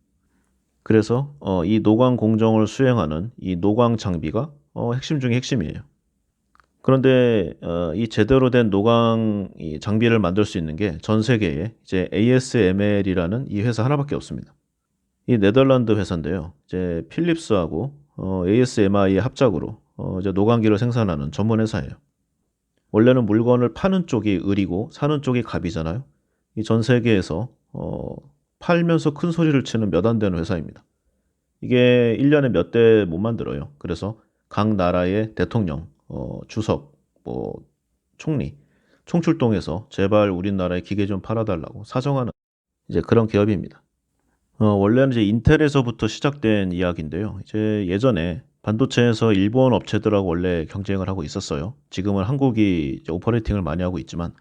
그래서 이 노광 공정을 수행하는 이 노광 장비가 핵심 중에 핵심이에요. 그런데 이 제대로 된 노광 이 장비를 만들 수 있는 게 전 세계에 이제 ASML이라는 이 회사 하나밖에 없습니다. 이 네덜란드 회사인데요. 이제 필립스하고 ASMI의 합작으로 이제 노광기를 생산하는 전문 회사예요. 원래는 물건을 파는 쪽이 을이고 사는 쪽이 갑이잖아요. 이 전 세계에서 팔면서 큰 소리를 치는 몇 안 되는 회사입니다. 이게 1년에 몇 대 못 만들어요. 그래서 각 나라의 대통령, 주석, 뭐 총리, 총출동해서 제발 우리나라에 기계 좀 팔아달라고 사정하는 이제 그런 기업입니다. 원래는 이제 인텔에서부터 시작된 이야기인데요. 이제 예전에 반도체에서 일본 업체들하고 원래 경쟁을 하고 있었어요. 지금은 한국이 이제 오퍼레이팅을 많이 하고 있지만,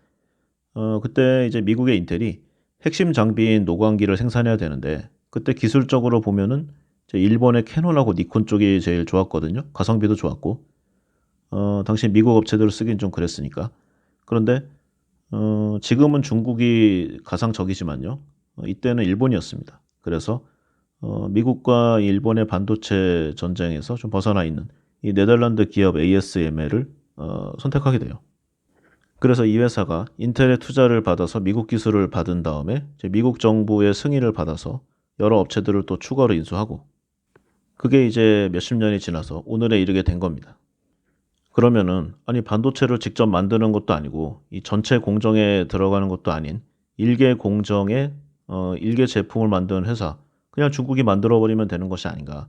그때 이제 미국의 인텔이 핵심 장비인 노광기를 생산해야 되는데, 그때 기술적으로 보면은 이제 일본의 캐논하고 니콘 쪽이 제일 좋았거든요. 가성비도 좋았고, 당시 미국 업체들을 쓰긴 좀 그랬으니까. 그런데, 지금은 중국이 가상적이지만요. 이때는 일본이었습니다. 그래서 미국과 일본의 반도체 전쟁에서 좀 벗어나 있는 이 네덜란드 기업 ASML을 선택하게 돼요. 그래서 이 회사가 인텔의 투자를 받아서 미국 기술을 받은 다음에 이제 미국 정부의 승인을 받아서 여러 업체들을 또 추가로 인수하고 그게 이제 몇십 년이 지나서 오늘에 이르게 된 겁니다. 그러면은 아니 반도체를 직접 만드는 것도 아니고 이 전체 공정에 들어가는 것도 아닌 일개 공정에 일개 제품을 만드는 회사 그냥 중국이 만들어 버리면 되는 것이 아닌가?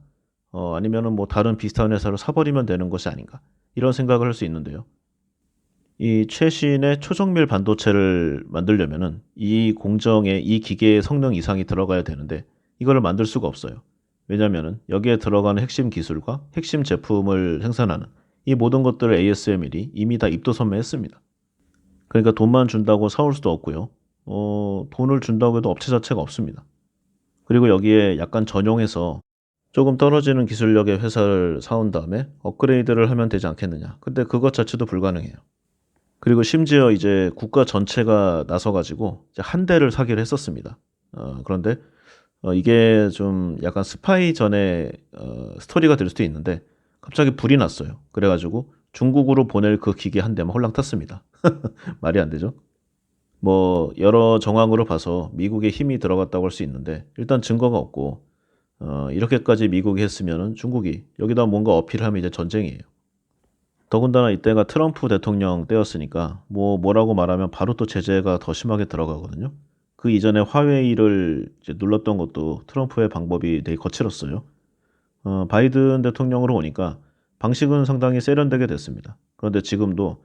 아니면은 뭐 다른 비슷한 회사를 사버리면 되는 것이 아닌가? 이런 생각을 할 수 있는데요. 이 최신의 초정밀 반도체를 만들려면은 이 공정에 이 기계의 성능 이상이 들어가야 되는데 이거를 만들 수가 없어요. 왜냐면은 여기에 들어가는 핵심 기술과 핵심 제품을 생산하는 이 모든 것들을 ASML이 이미 다 입도선매했습니다. 그러니까 돈만 준다고 사올 수도 없고요. 돈을 준다고 해도 업체 자체가 없습니다. 그리고 여기에 약간 전용해서 조금 떨어지는 기술력의 회사를 사온 다음에 업그레이드를 하면 되지 않겠느냐. 근데 그것 자체도 불가능해요. 그리고 심지어 이제 국가 전체가 나서가지고 이제 한 대를 사기로 했었습니다. 그런데 이게 좀 약간 스파이 전에 스토리가 될 수도 있는데 갑자기 불이 났어요. 그래가지고 중국으로 보낼 그 기계 한 대만 홀랑 탔습니다. 말이 안 되죠? 뭐 여러 정황으로 봐서 미국의 힘이 들어갔다고 할 수 있는데 일단 증거가 없고 이렇게까지 미국이 했으면은 중국이 여기다 뭔가 어필하면 이제 전쟁이에요. 더군다나 이때가 트럼프 대통령 때였으니까 뭐라고 말하면 바로 또 제재가 더 심하게 들어가거든요. 그 이전에 화웨이를 이제 눌렀던 것도 트럼프의 방법이 되게 거칠었어요. 바이든 대통령으로 오니까 방식은 상당히 세련되게 됐습니다. 그런데 지금도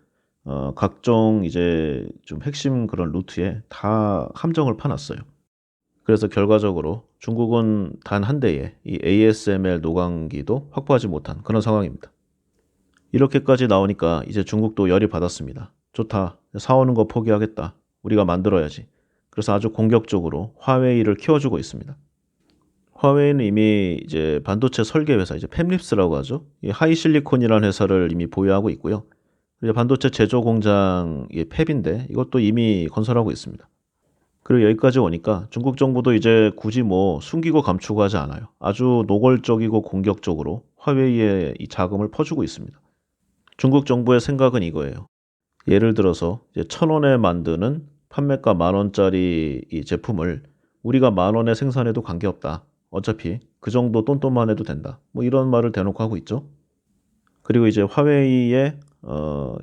각종 이제 좀 핵심 그런 루트에 다 함정을 파놨어요. 그래서 결과적으로 중국은 단 한 대의 이 ASML 노광기도 확보하지 못한 그런 상황입니다. 이렇게까지 나오니까 이제 중국도 열이 받았습니다. 좋다. 사오는 거 포기하겠다. 우리가 만들어야지. 그래서 아주 공격적으로 화웨이를 키워주고 있습니다. 화웨이는 이미 이제 반도체 설계 회사, 이제 팹립스라고 하죠. 이 하이실리콘이라는 회사를 이미 보유하고 있고요. 이제 반도체 제조 공장 이 팹인데 이것도 이미 건설하고 있습니다. 그리고 여기까지 오니까 중국 정부도 이제 굳이 뭐 숨기고 감추고 하지 않아요. 아주 노골적이고 공격적으로 화웨이에 이 자금을 퍼주고 있습니다. 중국 정부의 생각은 이거예요. 예를 들어서 이제 1,000원에 만드는 판매가 10,000원짜리 이 제품을 우리가 10,000원에 생산해도 관계없다. 어차피 그 정도 돈돈만 해도 된다. 뭐 이런 말을 대놓고 하고 있죠. 그리고 이제 화웨이의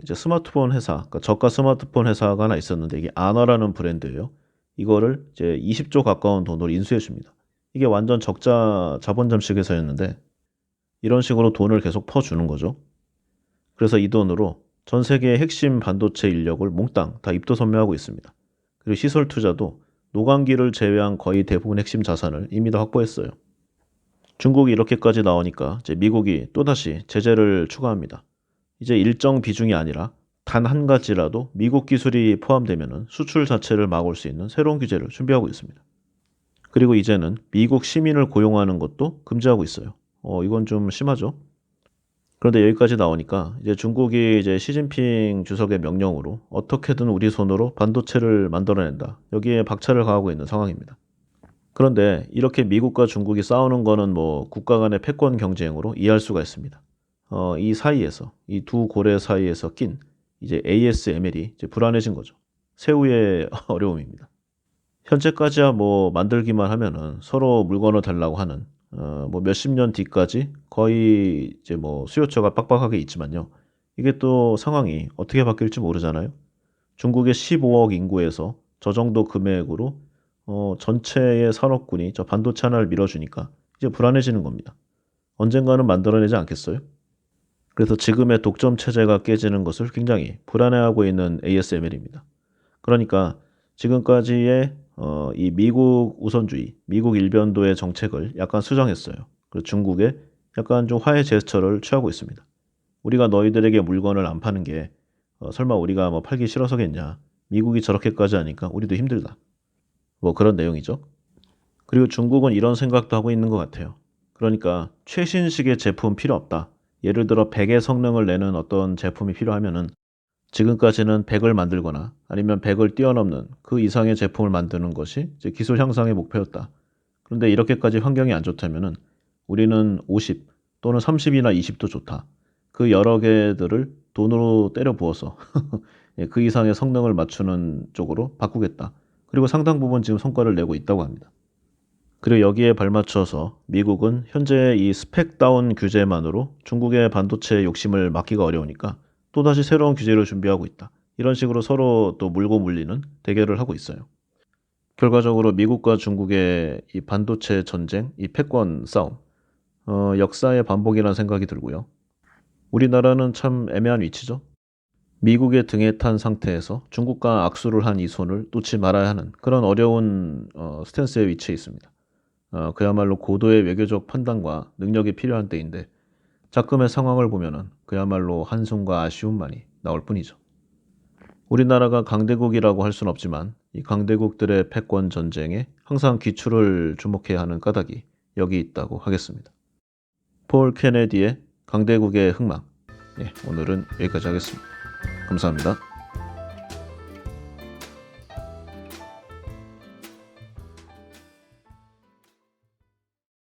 이제 스마트폰 회사, 그러니까 저가 스마트폰 회사가 하나 있었는데 이게 아너라는 브랜드예요. 이거를 이제 20조 가까운 돈을 인수해 줍니다. 이게 완전 적자 자본 잠식 회사였는데 이런 식으로 돈을 계속 퍼주는 거죠. 그래서 이 돈으로 전 세계의 핵심 반도체 인력을 몽땅 다 입도선매하고 있습니다. 그리고 시설 투자도 노광기를 제외한 거의 대부분 핵심 자산을 이미 다 확보했어요. 중국이 이렇게까지 나오니까 이제 미국이 또다시 제재를 추가합니다. 이제 일정 비중이 아니라 단 한 가지라도 미국 기술이 포함되면 수출 자체를 막을 수 있는 새로운 규제를 준비하고 있습니다. 그리고 이제는 미국 시민을 고용하는 것도 금지하고 있어요. 이건 좀 심하죠? 그런데 여기까지 나오니까 이제 중국이 이제 시진핑 주석의 명령으로 어떻게든 우리 손으로 반도체를 만들어낸다. 여기에 박차를 가하고 있는 상황입니다. 그런데 이렇게 미국과 중국이 싸우는 거는 뭐 국가 간의 패권 경쟁으로 이해할 수가 있습니다. 이 사이에서 이 두 고래 사이에서 낀 이제 ASML이 이제 불안해진 거죠. 새우의 어려움입니다. 현재까지야 뭐 만들기만 하면은 서로 물건을 달라고 하는 뭐 몇십 년 뒤까지 거의 이제 뭐 수요처가 빡빡하게 있지만요. 이게 또 상황이 어떻게 바뀔지 모르잖아요. 중국의 15억 인구에서 저 정도 금액으로 전체의 산업군이 저 반도체 하나를 밀어주니까 이제 불안해지는 겁니다. 언젠가는 만들어내지 않겠어요? 그래서 지금의 독점 체제가 깨지는 것을 굉장히 불안해하고 있는 ASML입니다. 그러니까 지금까지의 이 미국 우선주의, 미국 일변도의 정책을 약간 수정했어요. 그리고 중국에 약간 좀 화해 제스처를 취하고 있습니다. 우리가 너희들에게 물건을 안 파는 게 설마 우리가 뭐 팔기 싫어서겠냐. 미국이 저렇게까지 하니까 우리도 힘들다. 뭐 그런 내용이죠. 그리고 중국은 이런 생각도 하고 있는 것 같아요. 그러니까 최신식의 제품 필요 없다. 예를 들어 100의 성능을 내는 어떤 제품이 필요하면은 지금까지는 100을 만들거나 아니면 100을 뛰어넘는 그 이상의 제품을 만드는 것이 이제 기술 향상의 목표였다. 그런데 이렇게까지 환경이 안 좋다면은 우리는 50 또는 30이나 20도 좋다. 그 여러 개들을 돈으로 때려 부어서 예, 그 이상의 성능을 맞추는 쪽으로 바꾸겠다. 그리고 상당 부분 지금 성과를 내고 있다고 합니다. 그리고 여기에 발맞춰서 미국은 현재 이 스펙다운 규제만으로 중국의 반도체 욕심을 막기가 어려우니까 또다시 새로운 규제를 준비하고 있다. 이런 식으로 서로 또 물고 물리는 대결을 하고 있어요. 결과적으로 미국과 중국의 이 반도체 전쟁, 이 패권 싸움, 역사의 반복이라는 생각이 들고요. 우리나라는 참 애매한 위치죠. 미국의 등에 탄 상태에서 중국과 악수를 한 이 손을 놓지 말아야 하는 그런 어려운 스탠스에 위치해 있습니다. 그야말로 고도의 외교적 판단과 능력이 필요한 때인데 작금의 상황을 보면은 그야말로 한숨과 아쉬움만이 나올 뿐이죠. 우리나라가 강대국이라고 할 수는 없지만 이 강대국들의 패권 전쟁에 항상 기출을 주목해야 하는 까닭이 여기 있다고 하겠습니다. 폴 케네디의 강대국의 흥망. 예, 오늘은 여기까지 하겠습니다. 감사합니다.